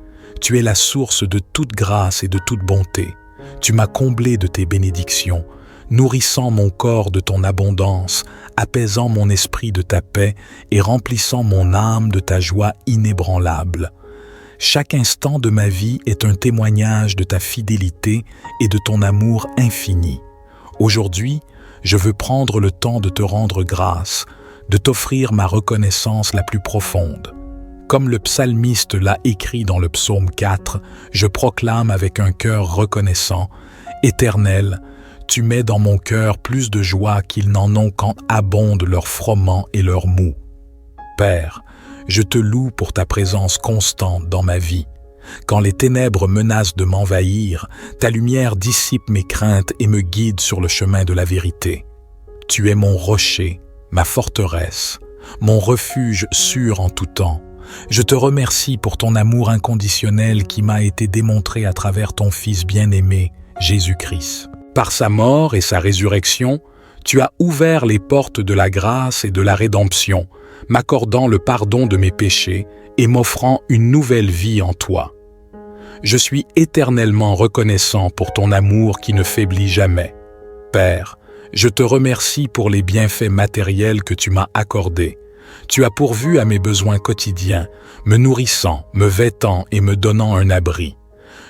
tu es la source de toute grâce et de toute bonté. Tu m'as comblé de tes bénédictions, nourrissant mon corps de ton abondance, apaisant mon esprit de ta paix et remplissant mon âme de ta joie inébranlable. Chaque instant de ma vie est un témoignage de ta fidélité et de ton amour infini. Aujourd'hui, je veux prendre le temps de te rendre grâce, de t'offrir ma reconnaissance la plus profonde. Comme le psalmiste l'a écrit dans le psaume 4, je proclame avec un cœur reconnaissant, « Éternel, tu mets dans mon cœur plus de joie qu'ils n'en ont quand abondent leurs froment et leurs mou. » Père, je te loue pour ta présence constante dans ma vie. Quand les ténèbres menacent de m'envahir, ta lumière dissipe mes craintes et me guide sur le chemin de la vérité. Tu es mon rocher, ma forteresse, mon refuge sûr en tout temps. Je te remercie pour ton amour inconditionnel qui m'a été démontré à travers ton Fils bien-aimé, Jésus-Christ. Par sa mort et sa résurrection, tu as ouvert les portes de la grâce et de la rédemption, m'accordant le pardon de mes péchés et m'offrant une nouvelle vie en toi. Je suis éternellement reconnaissant pour ton amour qui ne faiblit jamais. Père, je te remercie pour les bienfaits matériels que tu m'as accordés. Tu as pourvu à mes besoins quotidiens, me nourrissant, me vêtant et me donnant un abri.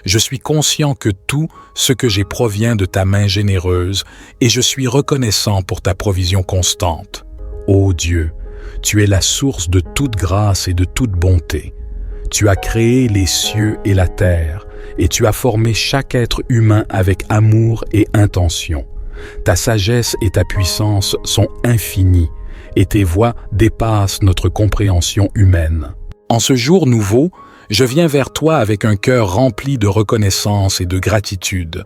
Je suis conscient que tout ce que j'ai provient de ta main généreuse et je suis reconnaissant pour ta provision constante. Ô Dieu, tu es la source de toute grâce et de toute bonté. Tu as créé les cieux et la terre et tu as formé chaque être humain avec amour et intention. Ta sagesse et ta puissance sont infinies et tes voies dépassent notre compréhension humaine. En ce jour nouveau, je viens vers toi avec un cœur rempli de reconnaissance et de gratitude.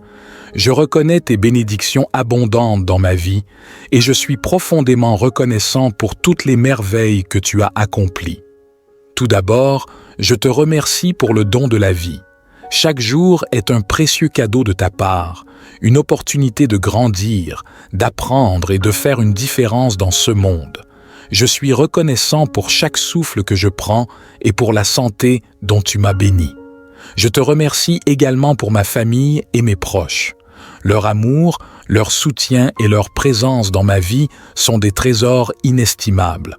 Je reconnais tes bénédictions abondantes dans ma vie et je suis profondément reconnaissant pour toutes les merveilles que tu as accomplies. Tout d'abord, je te remercie pour le don de la vie. Chaque jour est un précieux cadeau de ta part, une opportunité de grandir, d'apprendre et de faire une différence dans ce monde. Je suis reconnaissant pour chaque souffle que je prends et pour la santé dont tu m'as béni. Je te remercie également pour ma famille et mes proches. Leur amour, leur soutien et leur présence dans ma vie sont des trésors inestimables.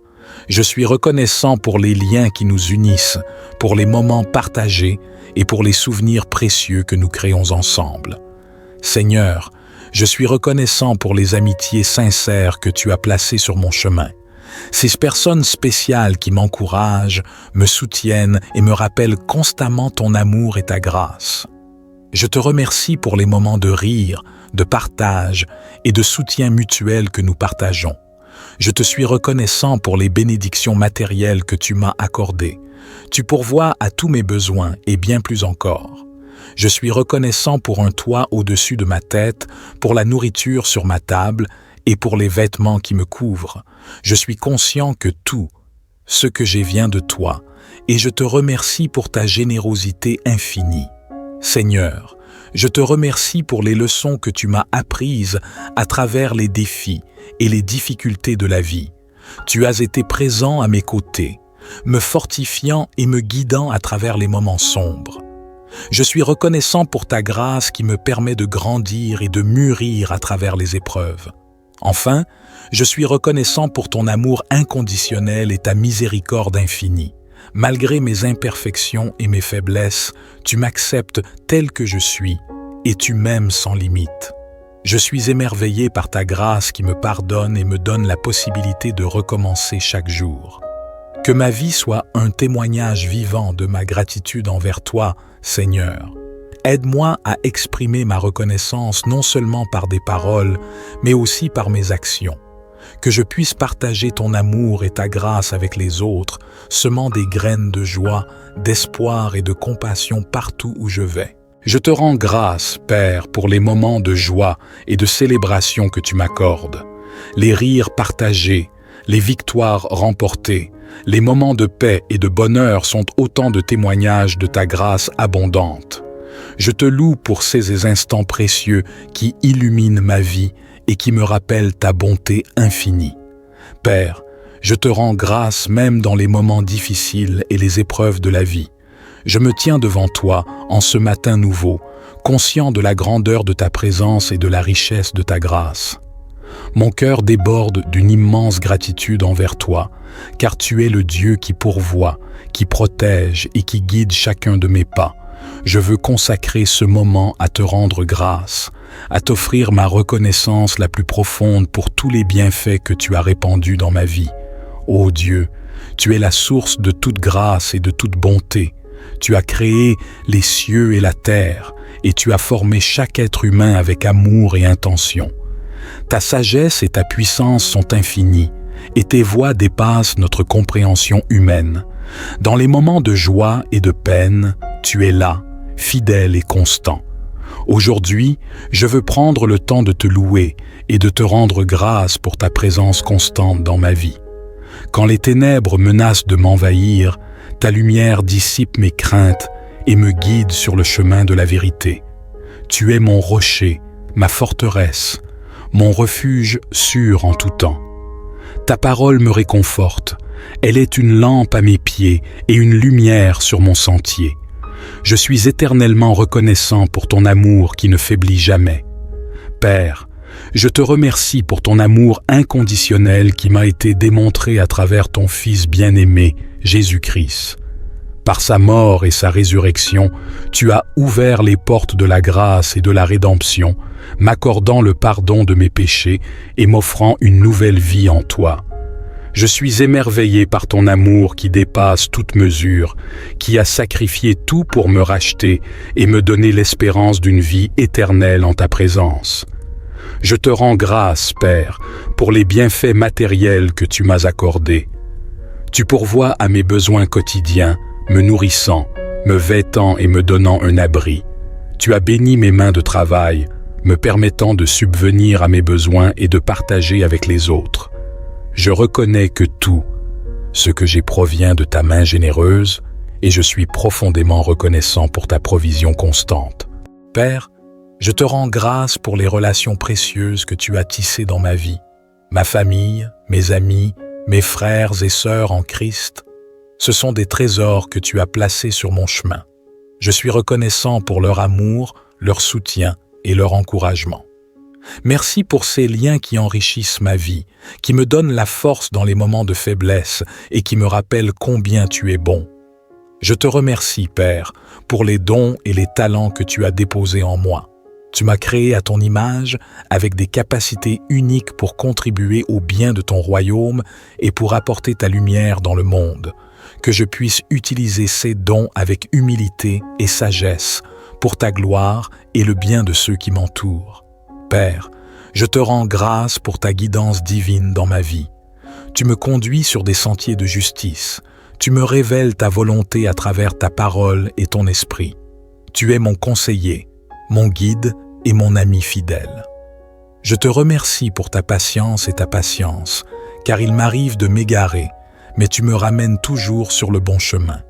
Je suis reconnaissant pour les liens qui nous unissent, pour les moments partagés et pour les souvenirs précieux que nous créons ensemble. Seigneur, je suis reconnaissant pour les amitiés sincères que tu as placées sur mon chemin. Ces personnes spéciales qui m'encouragent, me soutiennent et me rappellent constamment ton amour et ta grâce. Je te remercie pour les moments de rire, de partage et de soutien mutuel que nous partageons. Je te suis reconnaissant pour les bénédictions matérielles que tu m'as accordées. Tu pourvois à tous mes besoins et bien plus encore. Je suis reconnaissant pour un toit au-dessus de ma tête, pour la nourriture sur ma table et pour les vêtements qui me couvrent. Je suis conscient que tout ce que j'ai vient de toi, et je te remercie pour ta générosité infinie. Seigneur, je te remercie pour les leçons que tu m'as apprises à travers les défis et les difficultés de la vie. Tu as été présent à mes côtés, me fortifiant et me guidant à travers les moments sombres. Je suis reconnaissant pour ta grâce qui me permet de grandir et de mûrir à travers les épreuves. Enfin, je suis reconnaissant pour ton amour inconditionnel et ta miséricorde infinie. Malgré mes imperfections et mes faiblesses, tu m'acceptes tel que je suis et tu m'aimes sans limite. Je suis émerveillé par ta grâce qui me pardonne et me donne la possibilité de recommencer chaque jour. Que ma vie soit un témoignage vivant de ma gratitude envers toi, Seigneur. Aide-moi à exprimer ma reconnaissance non seulement par des paroles, mais aussi par mes actions. Que je puisse partager ton amour et ta grâce avec les autres, semant des graines de joie, d'espoir et de compassion partout où je vais. Je te rends grâce, Père, pour les moments de joie et de célébration que tu m'accordes. Les rires partagés, les victoires remportées, les moments de paix et de bonheur sont autant de témoignages de ta grâce abondante. Je te loue pour ces instants précieux qui illuminent ma vie et qui me rappellent ta bonté infinie. Père, je te rends grâce même dans les moments difficiles et les épreuves de la vie. Je me tiens devant toi en ce matin nouveau, conscient de la grandeur de ta présence et de la richesse de ta grâce. Mon cœur déborde d'une immense gratitude envers toi, car tu es le Dieu qui pourvoit, qui protège et qui guide chacun de mes pas. Je veux consacrer ce moment à te rendre grâce, à t'offrir ma reconnaissance la plus profonde pour tous les bienfaits que tu as répandus dans ma vie. Ô Dieu, tu es la source de toute grâce et de toute bonté. Tu as créé les cieux et la terre, et tu as formé chaque être humain avec amour et intention. Ta sagesse et ta puissance sont infinies, et tes voies dépassent notre compréhension humaine. Dans les moments de joie et de peine, tu es là, fidèle et constant. Aujourd'hui, je veux prendre le temps de te louer et de te rendre grâce pour ta présence constante dans ma vie. Quand les ténèbres menacent de m'envahir, ta lumière dissipe mes craintes et me guide sur le chemin de la vérité. Tu es mon rocher, ma forteresse, mon refuge sûr en tout temps. Ta parole me réconforte. Elle est une lampe à mes pieds et une lumière sur mon sentier. Je suis éternellement reconnaissant pour ton amour qui ne faiblit jamais. Père, je te remercie pour ton amour inconditionnel qui m'a été démontré à travers ton Fils bien-aimé, Jésus-Christ. Par sa mort et sa résurrection, tu as ouvert les portes de la grâce et de la rédemption, m'accordant le pardon de mes péchés et m'offrant une nouvelle vie en toi. Je suis émerveillé par ton amour qui dépasse toute mesure, qui a sacrifié tout pour me racheter et me donner l'espérance d'une vie éternelle en ta présence. Je te rends grâce, Père, pour les bienfaits matériels que tu m'as accordés. Tu pourvois à mes besoins quotidiens, me nourrissant, me vêtant et me donnant un abri. Tu as béni mes mains de travail, me permettant de subvenir à mes besoins et de partager avec les autres. Je reconnais que tout ce que j'ai provient de ta main généreuse et je suis profondément reconnaissant pour ta provision constante. Père, je te rends grâce pour les relations précieuses que tu as tissées dans ma vie, ma famille, mes amis, mes frères et sœurs en Christ. Ce sont des trésors que tu as placés sur mon chemin. Je suis reconnaissant pour leur amour, leur soutien et leur encouragement. Merci pour ces liens qui enrichissent ma vie, qui me donnent la force dans les moments de faiblesse et qui me rappellent combien tu es bon. Je te remercie, Père, pour les dons et les talents que tu as déposés en moi. Tu m'as créé à ton image avec des capacités uniques pour contribuer au bien de ton royaume et pour apporter ta lumière dans le monde. Que je puisse utiliser ces dons avec humilité et sagesse pour ta gloire et le bien de ceux qui m'entourent. Père, je te rends grâce pour ta guidance divine dans ma vie. Tu me conduis sur des sentiers de justice. Tu me révèles ta volonté à travers ta parole et ton esprit. Tu es mon conseiller, mon guide et mon ami fidèle. Je te remercie pour ta patience et ta patience, car il m'arrive de m'égarer, mais tu me ramènes toujours sur le bon chemin.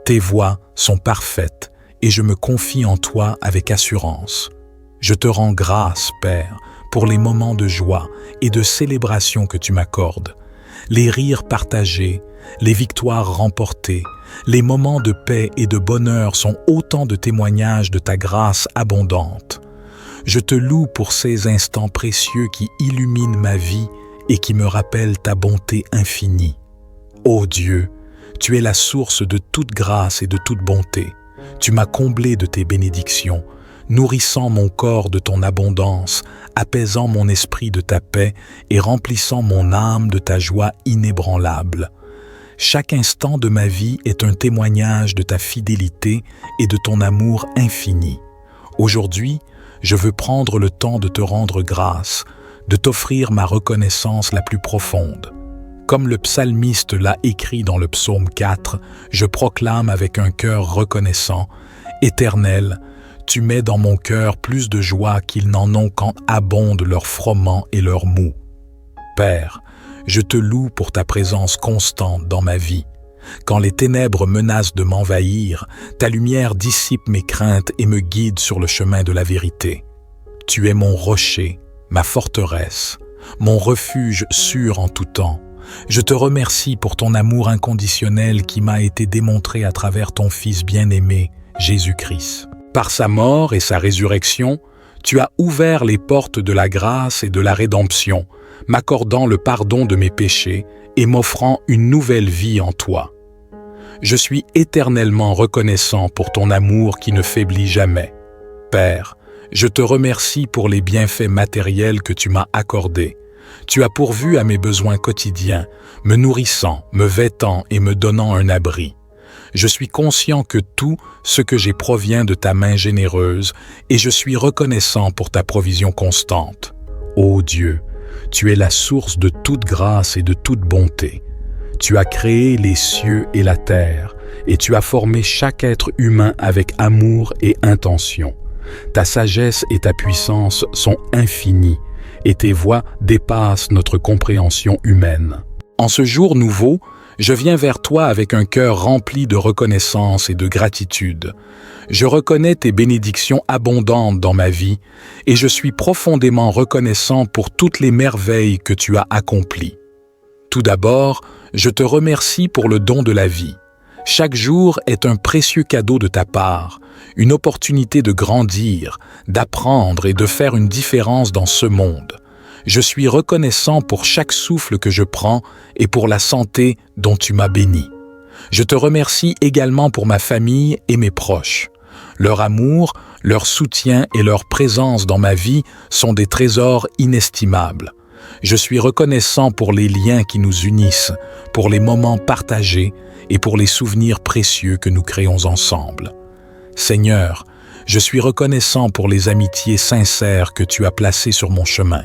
Tes voies sont parfaites et je me confie en toi avec assurance. Je te rends grâce, Père, pour les moments de joie et de célébration que tu m'accordes, les rires partagés, les victoires remportées, les moments de paix et de bonheur sont autant de témoignages de ta grâce abondante. Je te loue pour ces instants précieux qui illuminent ma vie et qui me rappellent ta bonté infinie. Ô Dieu, tu es la source de toute grâce et de toute bonté. Tu m'as comblé de tes bénédictions, nourrissant mon corps de ton abondance, apaisant mon esprit de ta paix et remplissant mon âme de ta joie inébranlable. Chaque instant de ma vie est un témoignage de ta fidélité et de ton amour infini. Aujourd'hui, je veux prendre le temps de te rendre grâce, de t'offrir ma reconnaissance la plus profonde. Comme le psalmiste l'a écrit dans le psaume 4, je proclame avec un cœur reconnaissant, « Éternel, tu mets dans mon cœur plus de joie qu'ils n'en ont quand abondent leurs froment et leurs mou. » Père, je te loue pour ta présence constante dans ma vie. Quand les ténèbres menacent de m'envahir, ta lumière dissipe mes craintes et me guide sur le chemin de la vérité. Tu es mon rocher, ma forteresse, mon refuge sûr en tout temps. Je te remercie pour ton amour inconditionnel qui m'a été démontré à travers ton Fils bien-aimé, Jésus-Christ. Par sa mort et sa résurrection, tu as ouvert les portes de la grâce et de la rédemption, m'accordant le pardon de mes péchés et m'offrant une nouvelle vie en toi. Je suis éternellement reconnaissant pour ton amour qui ne faiblit jamais. Père, je te remercie pour les bienfaits matériels que tu m'as accordés. Tu as pourvu à mes besoins quotidiens, me nourrissant, me vêtant et me donnant un abri. Je suis conscient que tout ce que j'ai provient de ta main généreuse et je suis reconnaissant pour ta provision constante. Ô Dieu, tu es la source de toute grâce et de toute bonté. Tu as créé les cieux et la terre, et tu as formé chaque être humain avec amour et intention. Ta sagesse et ta puissance sont infinies, et tes voies dépassent notre compréhension humaine. En ce jour nouveau, je viens vers toi avec un cœur rempli de reconnaissance et de gratitude. Je reconnais tes bénédictions abondantes dans ma vie, et je suis profondément reconnaissant pour toutes les merveilles que tu as accomplies. Tout d'abord, je te remercie pour le don de la vie. Chaque jour est un précieux cadeau de ta part, une opportunité de grandir, d'apprendre et de faire une différence dans ce monde. Je suis reconnaissant pour chaque souffle que je prends et pour la santé dont tu m'as béni. Je te remercie également pour ma famille et mes proches. Leur amour, leur soutien et leur présence dans ma vie sont des trésors inestimables. Je suis reconnaissant pour les liens qui nous unissent, pour les moments partagés et pour les souvenirs précieux que nous créons ensemble. Seigneur, je suis reconnaissant pour les amitiés sincères que tu as placées sur mon chemin.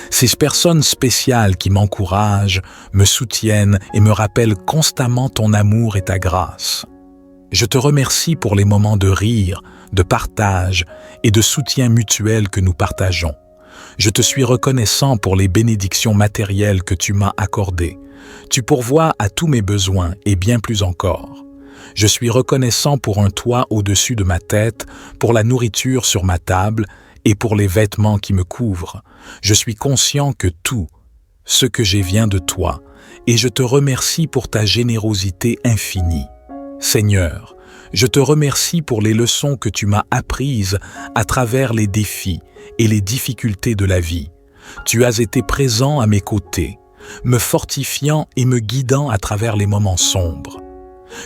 Ces personnes spéciales qui m'encouragent, me soutiennent et me rappellent constamment ton amour et ta grâce. Je te remercie pour les moments de rire, de partage et de soutien mutuel que nous partageons. Je te suis reconnaissant pour les bénédictions matérielles que tu m'as accordées. Tu pourvois à tous mes besoins et bien plus encore. Je suis reconnaissant pour un toit au-dessus de ma tête, pour la nourriture sur ma table et pour les vêtements qui me couvrent. Je suis conscient que tout ce que j'ai vient de toi, et je te remercie pour ta générosité infinie. Seigneur, je te remercie pour les leçons que tu m'as apprises à travers les défis et les difficultés de la vie. Tu as été présent à mes côtés, me fortifiant et me guidant à travers les moments sombres.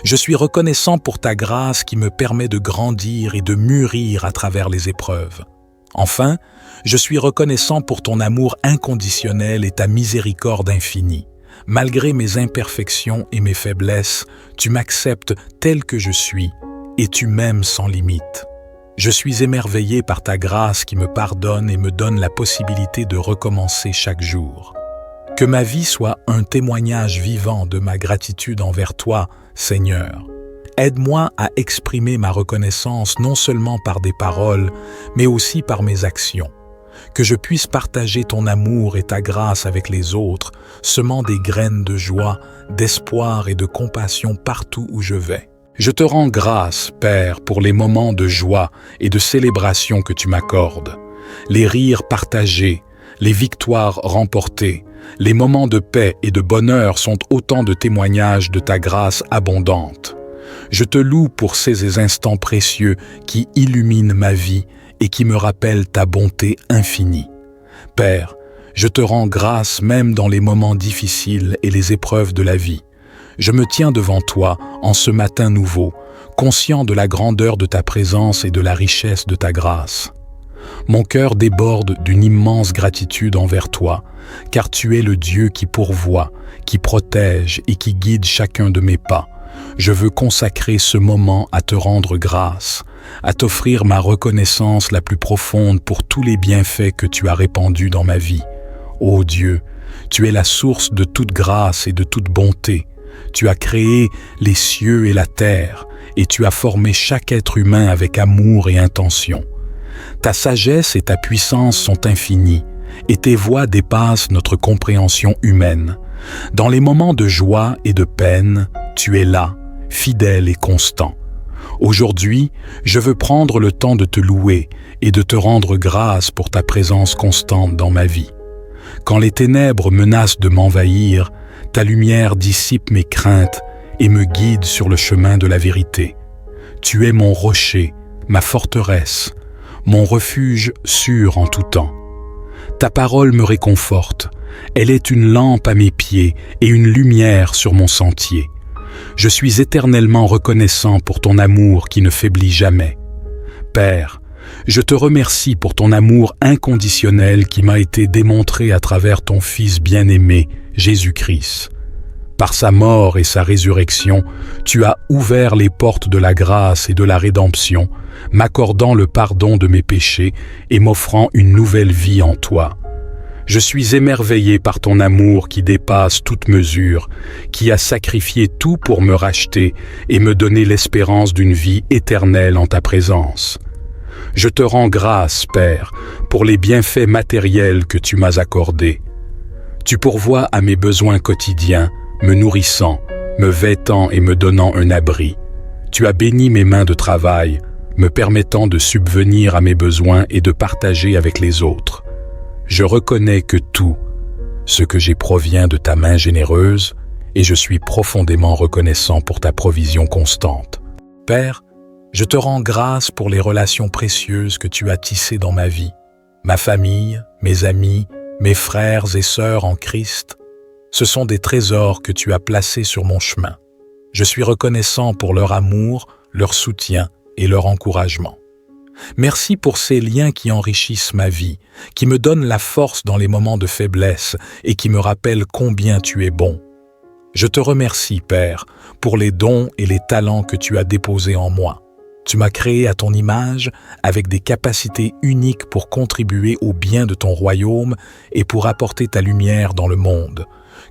Je suis reconnaissant pour ta grâce qui me permet de grandir et de mûrir à travers les épreuves. Enfin, je suis reconnaissant pour ton amour inconditionnel et ta miséricorde infinie. Malgré mes imperfections et mes faiblesses, tu m'acceptes tel que je suis et tu m'aimes sans limite. Je suis émerveillé par ta grâce qui me pardonne et me donne la possibilité de recommencer chaque jour. Que ma vie soit un témoignage vivant de ma gratitude envers toi, Seigneur. Aide-moi à exprimer ma reconnaissance non seulement par des paroles, mais aussi par mes actions. Que je puisse partager ton amour et ta grâce avec les autres, semant des graines de joie, d'espoir et de compassion partout où je vais. Je te rends grâce, Père, pour les moments de joie et de célébration que tu m'accordes. Les rires partagés, les victoires remportées, les moments de paix et de bonheur sont autant de témoignages de ta grâce abondante. Je te loue pour ces instants précieux qui illuminent ma vie et qui me rappellent ta bonté infinie. Père, je te rends grâce même dans les moments difficiles et les épreuves de la vie. Je me tiens devant toi en ce matin nouveau, conscient de la grandeur de ta présence et de la richesse de ta grâce. Mon cœur déborde d'une immense gratitude envers toi, car tu es le Dieu qui pourvoit, qui protège et qui guide chacun de mes pas. Je veux consacrer ce moment à te rendre grâce, à t'offrir ma reconnaissance la plus profonde pour tous les bienfaits que tu as répandus dans ma vie. Ô Dieu, tu es la source de toute grâce et de toute bonté. Tu as créé les cieux et la terre, et tu as formé chaque être humain avec amour et intention. Ta sagesse et ta puissance sont infinies, et tes voies dépassent notre compréhension humaine. Dans les moments de joie et de peine, tu es là, fidèle et constant. Aujourd'hui, je veux prendre le temps de te louer et de te rendre grâce pour ta présence constante dans ma vie. Quand les ténèbres menacent de m'envahir, ta lumière dissipe mes craintes et me guide sur le chemin de la vérité. Tu es mon rocher, ma forteresse, mon refuge sûr en tout temps. Ta parole me réconforte, elle est une lampe à mes pieds et une lumière sur mon sentier. Je suis éternellement reconnaissant pour ton amour qui ne faiblit jamais. Père, je te remercie pour ton amour inconditionnel qui m'a été démontré à travers ton Fils bien-aimé, Jésus-Christ. Par sa mort et sa résurrection, tu as ouvert les portes de la grâce et de la rédemption, m'accordant le pardon de mes péchés et m'offrant une nouvelle vie en toi. Je suis émerveillé par ton amour qui dépasse toute mesure, qui a sacrifié tout pour me racheter et me donner l'espérance d'une vie éternelle en ta présence. Je te rends grâce, Père, pour les bienfaits matériels que tu m'as accordés. Tu pourvois à mes besoins quotidiens, me nourrissant, me vêtant et me donnant un abri. Tu as béni mes mains de travail, me permettant de subvenir à mes besoins et de partager avec les autres. Je reconnais que tout ce que j'ai provient de ta main généreuse et je suis profondément reconnaissant pour ta provision constante. Père, je te rends grâce pour les relations précieuses que tu as tissées dans ma vie, ma famille, mes amis, mes frères et sœurs en Christ. Ce sont des trésors que tu as placés sur mon chemin. Je suis reconnaissant pour leur amour, leur soutien et leur encouragement. Merci pour ces liens qui enrichissent ma vie, qui me donnent la force dans les moments de faiblesse et qui me rappellent combien tu es bon. Je te remercie, Père, pour les dons et les talents que tu as déposés en moi. Tu m'as créé à ton image avec des capacités uniques pour contribuer au bien de ton royaume et pour apporter ta lumière dans le monde.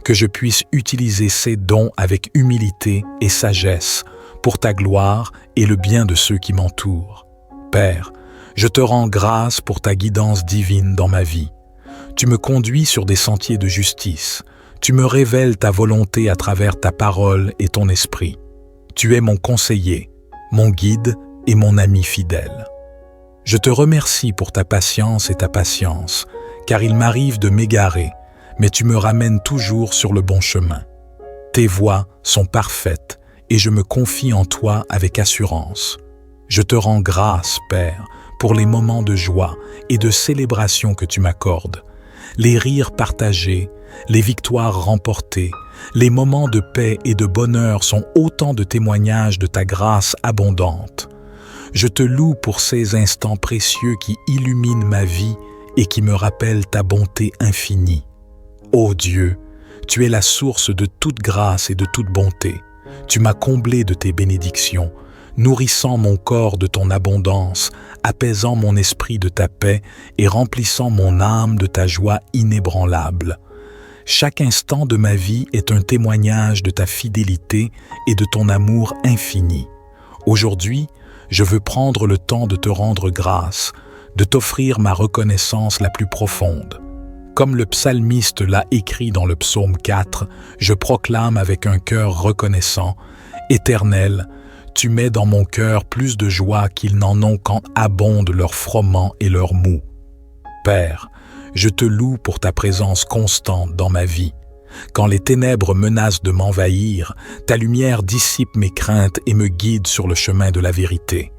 Que je puisse utiliser ces dons avec humilité et sagesse pour ta gloire et le bien de ceux qui m'entourent. Père, je te rends grâce pour ta guidance divine dans ma vie. Tu me conduis sur des sentiers de justice. Tu me révèles ta volonté à travers ta parole et ton esprit. Tu es mon conseiller, mon guide et mon ami fidèle. Je te remercie pour ta patience et ta patience, car il m'arrive de m'égarer, mais tu me ramènes toujours sur le bon chemin. Tes voies sont parfaites et je me confie en toi avec assurance. Je te rends grâce, Père, pour les moments de joie et de célébration que tu m'accordes, les rires partagés, les victoires remportées, les moments de paix et de bonheur sont autant de témoignages de ta grâce abondante. Je te loue pour ces instants précieux qui illuminent ma vie et qui me rappellent ta bonté infinie. Ô Dieu, tu es la source de toute grâce et de toute bonté. Tu m'as comblé de tes bénédictions. nourrissant mon corps de ton abondance, apaisant mon esprit de ta paix et remplissant mon âme de ta joie inébranlable. Chaque instant de ma vie est un témoignage de ta fidélité et de ton amour infini. Aujourd'hui, je veux prendre le temps de te rendre grâce, de t'offrir ma reconnaissance la plus profonde. Comme le psalmiste l'a écrit dans le psaume 4, je proclame avec un cœur reconnaissant: Éternel, tu mets dans mon cœur plus de joie qu'ils n'en ont quand abondent leurs froment et leurs mou. Père, je te loue pour ta présence constante dans ma vie. Quand les ténèbres menacent de m'envahir, ta lumière dissipe mes craintes et me guide sur le chemin de la vérité.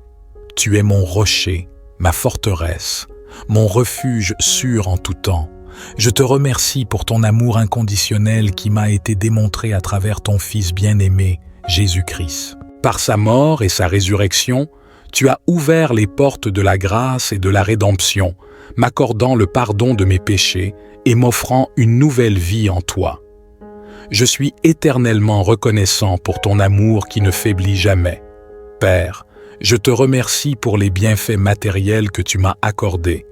Tu es mon rocher, ma forteresse, mon refuge sûr en tout temps. Je te remercie pour ton amour inconditionnel qui m'a été démontré à travers ton Fils bien-aimé, Jésus-Christ. Par sa mort et sa résurrection, tu as ouvert les portes de la grâce et de la rédemption, m'accordant le pardon de mes péchés et m'offrant une nouvelle vie en toi. Je suis éternellement reconnaissant pour ton amour qui ne faiblit jamais. Père, je te remercie pour les bienfaits matériels que tu m'as accordés.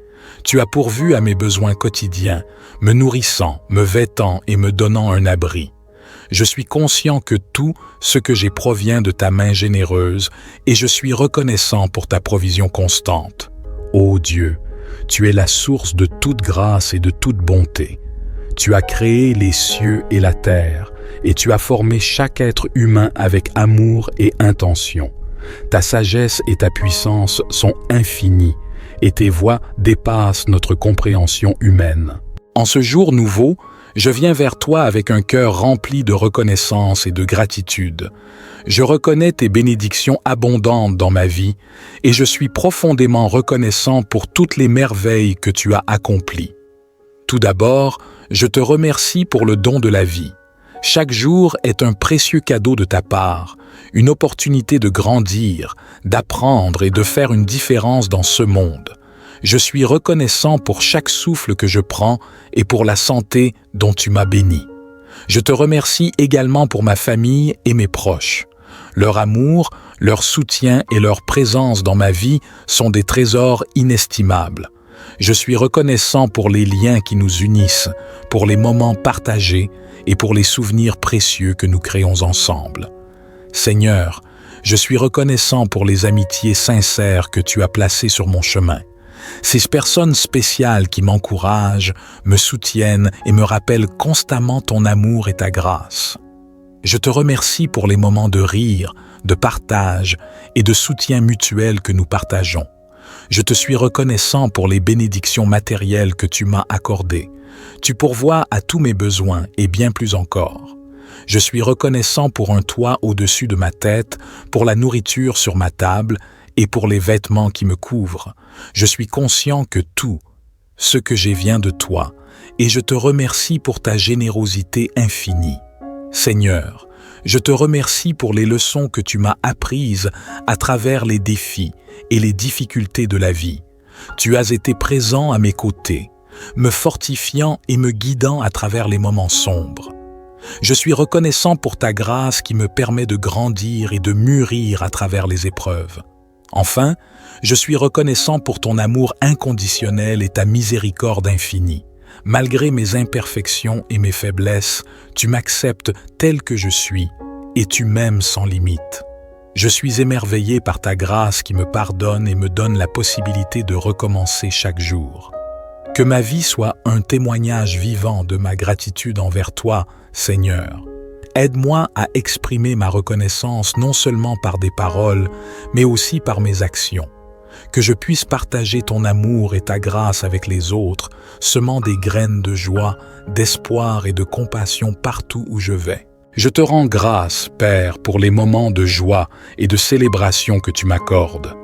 Tu as pourvu à mes besoins quotidiens, me nourrissant, me vêtant et me donnant un abri. Je suis conscient que tout ce que j'ai provient de ta main généreuse et je suis reconnaissant pour ta provision constante. Ô Dieu, tu es la source de toute grâce et de toute bonté. Tu as créé les cieux et la terre et tu as formé chaque être humain avec amour et intention. Ta sagesse et ta puissance sont infinies et tes voies dépassent notre compréhension humaine. En ce jour nouveau, je viens vers toi avec un cœur rempli de reconnaissance et de gratitude. Je reconnais tes bénédictions abondantes dans ma vie et je suis profondément reconnaissant pour toutes les merveilles que tu as accomplies. Tout d'abord, je te remercie pour le don de la vie. Chaque jour est un précieux cadeau de ta part, une opportunité de grandir, d'apprendre et de faire une différence dans ce monde. Je suis reconnaissant pour chaque souffle que je prends et pour la santé dont tu m'as béni. Je te remercie également pour ma famille et mes proches. Leur amour, leur soutien et leur présence dans ma vie sont des trésors inestimables. Je suis reconnaissant pour les liens qui nous unissent, pour les moments partagés et pour les souvenirs précieux que nous créons ensemble. Seigneur, je suis reconnaissant pour les amitiés sincères que tu as placées sur mon chemin. Ces personnes spéciales qui m'encouragent, me soutiennent et me rappellent constamment ton amour et ta grâce. Je te remercie pour les moments de rire, de partage et de soutien mutuel que nous partageons. Je te suis reconnaissant pour les bénédictions matérielles que tu m'as accordées. Tu pourvois à tous mes besoins et bien plus encore. Je suis reconnaissant pour un toit au-dessus de ma tête, pour la nourriture sur ma table et pour les vêtements qui me couvrent. Je suis conscient que tout ce que j'ai vient de toi et je te remercie pour ta générosité infinie. Seigneur, je te remercie pour les leçons que tu m'as apprises à travers les défis et les difficultés de la vie. Tu as été présent à mes côtés, me fortifiant et me guidant à travers les moments sombres. Je suis reconnaissant pour ta grâce qui me permet de grandir et de mûrir à travers les épreuves. Enfin, je suis reconnaissant pour ton amour inconditionnel et ta miséricorde infinie. Malgré mes imperfections et mes faiblesses, tu m'acceptes tel que je suis et tu m'aimes sans limite. Je suis émerveillé par ta grâce qui me pardonne et me donne la possibilité de recommencer chaque jour. Que ma vie soit un témoignage vivant de ma gratitude envers toi, Seigneur. Aide-moi à exprimer ma reconnaissance non seulement par des paroles, mais aussi par mes actions. Que je puisse partager ton amour et ta grâce avec les autres, semant des graines de joie, d'espoir et de compassion partout où je vais. Je te rends grâce, Père, pour les moments de joie et de célébration que tu m'accordes.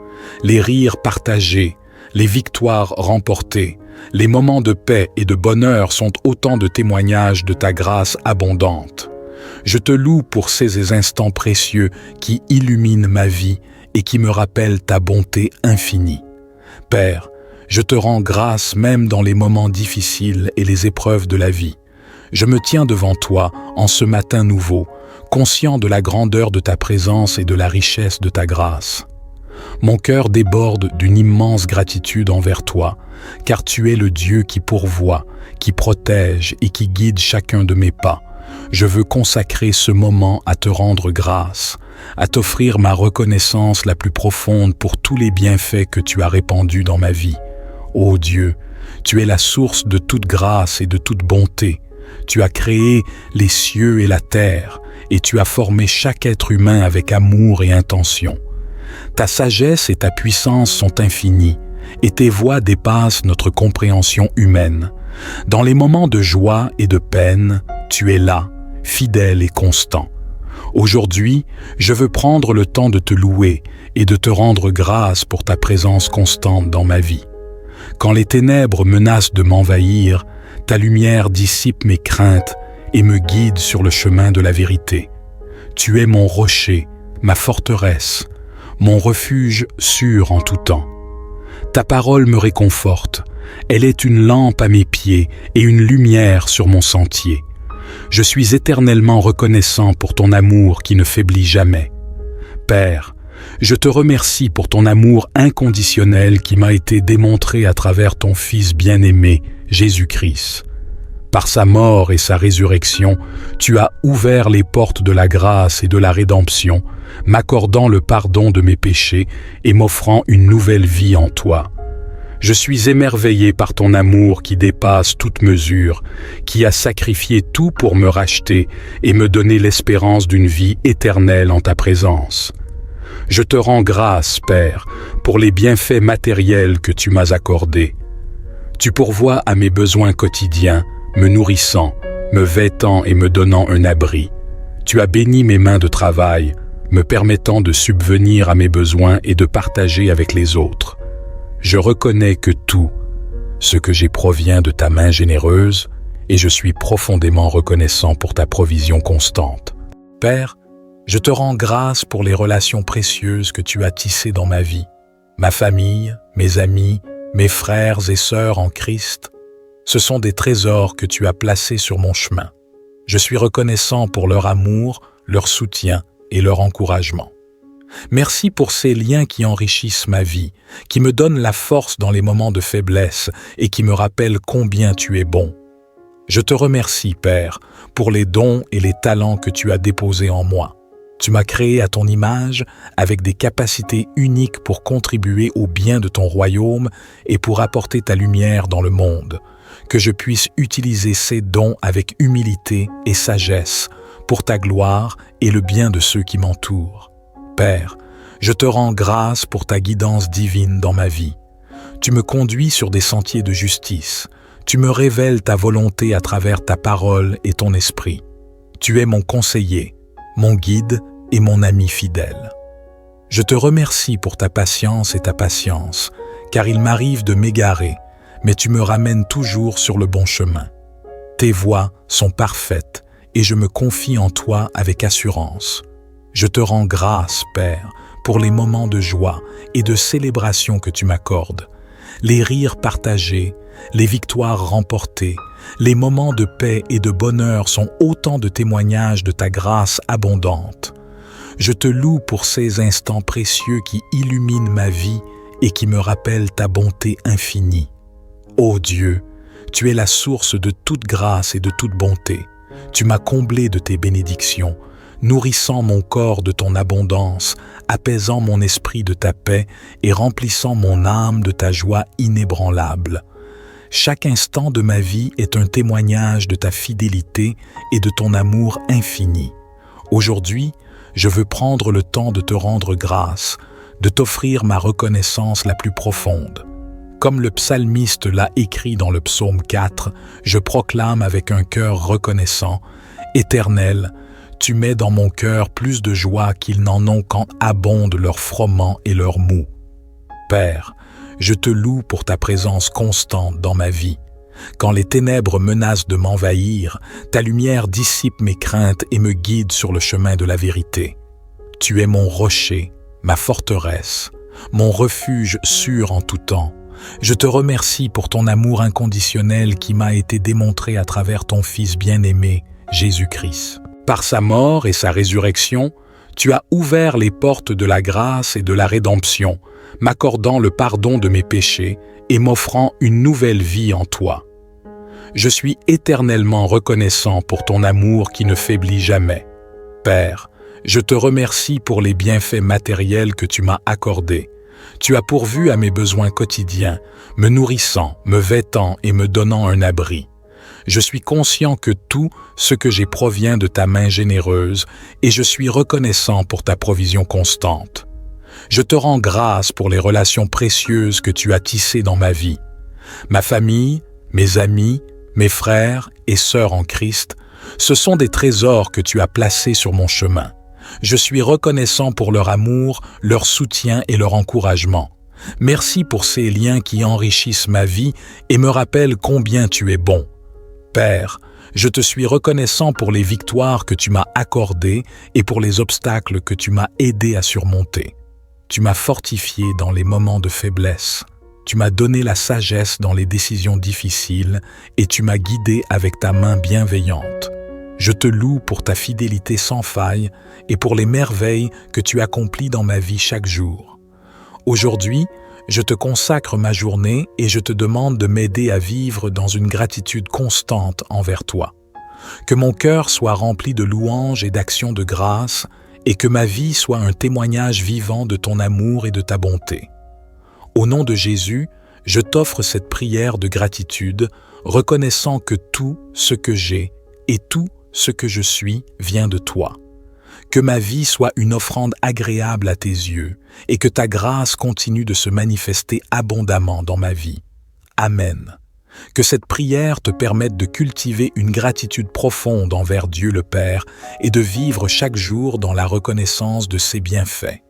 Les rires partagés, les victoires remportées, les moments de paix et de bonheur sont autant de témoignages de ta grâce abondante. Je te loue pour ces instants précieux qui illuminent ma vie et qui me rappellent ta bonté infinie. Père, je te rends grâce même dans les moments difficiles et les épreuves de la vie. Je me tiens devant toi en ce matin nouveau, conscient de la grandeur de ta présence et de la richesse de ta grâce. Mon cœur déborde d'une immense gratitude envers toi, car tu es le Dieu qui pourvoit, qui protège et qui guide chacun de mes pas. Je veux consacrer ce moment à te rendre grâce, à t'offrir ma reconnaissance la plus profonde pour tous les bienfaits que tu as répandus dans ma vie. Ô Dieu, tu es la source de toute grâce et de toute bonté. Tu as créé les cieux et la terre, et tu as formé chaque être humain avec amour et intention. Ta sagesse et ta puissance sont infinies, et tes voies dépassent notre compréhension humaine. Dans les moments de joie et de peine, tu es là, fidèle et constant. Aujourd'hui, je veux prendre le temps de te louer et de te rendre grâce pour ta présence constante dans ma vie. Quand les ténèbres menacent de m'envahir, ta lumière dissipe mes craintes et me guide sur le chemin de la vérité. Tu es mon rocher, ma forteresse, mon refuge sûr en tout temps. Ta parole me réconforte, elle est une lampe à mes pieds et une lumière sur mon sentier. Je suis éternellement reconnaissant pour ton amour qui ne faiblit jamais. Père, je te remercie pour ton amour inconditionnel qui m'a été démontré à travers ton Fils bien-aimé, Jésus-Christ. Par sa mort et sa résurrection, tu as ouvert les portes de la grâce et de la rédemption, m'accordant le pardon de mes péchés et m'offrant une nouvelle vie en toi. Je suis émerveillé par ton amour qui dépasse toute mesure, qui a sacrifié tout pour me racheter et me donner l'espérance d'une vie éternelle en ta présence. Je te rends grâce, Père, pour les bienfaits matériels que tu m'as accordés. Tu pourvois à mes besoins quotidiens, me nourrissant, me vêtant et me donnant un abri. Tu as béni mes mains de travail, me permettant de subvenir à mes besoins et de partager avec les autres. Je reconnais que tout ce que j'ai provient de ta main généreuse et je suis profondément reconnaissant pour ta provision constante. Père, je te rends grâce pour les relations précieuses que tu as tissées dans ma vie, ma famille, mes amis, mes frères et sœurs en Christ. Ce sont des trésors que tu as placés sur mon chemin. Je suis reconnaissant pour leur amour, leur soutien et leur encouragement. Merci pour ces liens qui enrichissent ma vie, qui me donnent la force dans les moments de faiblesse et qui me rappellent combien tu es bon. Je te remercie, Père, pour les dons et les talents que tu as déposés en moi. Tu m'as créé à ton image avec des capacités uniques pour contribuer au bien de ton royaume et pour apporter ta lumière dans le monde. Que je puisse utiliser ces dons avec humilité et sagesse pour ta gloire et le bien de ceux qui m'entourent. Père, je te rends grâce pour ta guidance divine dans ma vie. Tu me conduis sur des sentiers de justice. Tu me révèles ta volonté à travers ta parole et ton esprit. Tu es mon conseiller, mon guide et mon ami fidèle. Je te remercie pour ta patience et ta patience, car il m'arrive de m'égarer, mais tu me ramènes toujours sur le bon chemin. Tes voies sont parfaites et je me confie en toi avec assurance. Je te rends grâce, Père, pour les moments de joie et de célébration que tu m'accordes, les rires partagés, les victoires remportées, les moments de paix et de bonheur sont autant de témoignages de ta grâce abondante. Je te loue pour ces instants précieux qui illuminent ma vie et qui me rappellent ta bonté infinie. Ô Dieu, tu es la source de toute grâce et de toute bonté. Tu m'as comblé de tes bénédictions, nourrissant mon corps de ton abondance, apaisant mon esprit de ta paix et remplissant mon âme de ta joie inébranlable. Chaque instant de ma vie est un témoignage de ta fidélité et de ton amour infini. Aujourd'hui, je veux prendre le temps de te rendre grâce, de t'offrir ma reconnaissance la plus profonde. Comme le psalmiste l'a écrit dans le psaume 4, je proclame avec un cœur reconnaissant, « Éternel, tu mets dans mon cœur plus de joie qu'ils n'en ont quand abondent leurs froment et leurs mou. » Père, je te loue pour ta présence constante dans ma vie. Quand les ténèbres menacent de m'envahir, ta lumière dissipe mes craintes et me guide sur le chemin de la vérité. Tu es mon rocher, ma forteresse, mon refuge sûr en tout temps. Je te remercie pour ton amour inconditionnel qui m'a été démontré à travers ton Fils bien-aimé, Jésus-Christ. Par sa mort et sa résurrection, tu as ouvert les portes de la grâce et de la rédemption, m'accordant le pardon de mes péchés et m'offrant une nouvelle vie en toi. Je suis éternellement reconnaissant pour ton amour qui ne faiblit jamais. Père, je te remercie pour les bienfaits matériels que tu m'as accordés. Tu as pourvu à mes besoins quotidiens, me nourrissant, me vêtant et me donnant un abri. Je suis conscient que tout ce que j'ai provient de ta main généreuse et je suis reconnaissant pour ta provision constante. Je te rends grâce pour les relations précieuses que tu as tissées dans ma vie. Ma famille, mes amis, mes frères et sœurs en Christ, ce sont des trésors que tu as placés sur mon chemin. Je suis reconnaissant pour leur amour, leur soutien et leur encouragement. Merci pour ces liens qui enrichissent ma vie et me rappellent combien tu es bon. Père, je te suis reconnaissant pour les victoires que tu m'as accordées et pour les obstacles que tu m'as aidé à surmonter. Tu m'as fortifié dans les moments de faiblesse. Tu m'as donné la sagesse dans les décisions difficiles et tu m'as guidé avec ta main bienveillante. Je te loue pour ta fidélité sans faille et pour les merveilles que tu accomplis dans ma vie chaque jour. Aujourd'hui, je te consacre ma journée et je te demande de m'aider à vivre dans une gratitude constante envers toi. Que mon cœur soit rempli de louanges et d'actions de grâce et que ma vie soit un témoignage vivant de ton amour et de ta bonté. Au nom de Jésus, je t'offre cette prière de gratitude, reconnaissant que tout ce que j'ai et tout ce que je suis vient de toi. Que ma vie soit une offrande agréable à tes yeux et que ta grâce continue de se manifester abondamment dans ma vie. Amen. Que cette prière te permette de cultiver une gratitude profonde envers Dieu le Père et de vivre chaque jour dans la reconnaissance de ses bienfaits.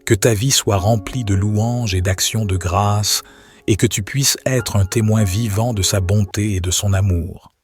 Que ta vie soit remplie de louanges et d'actions de grâce et que tu puisses être un témoin vivant de sa bonté et de son amour.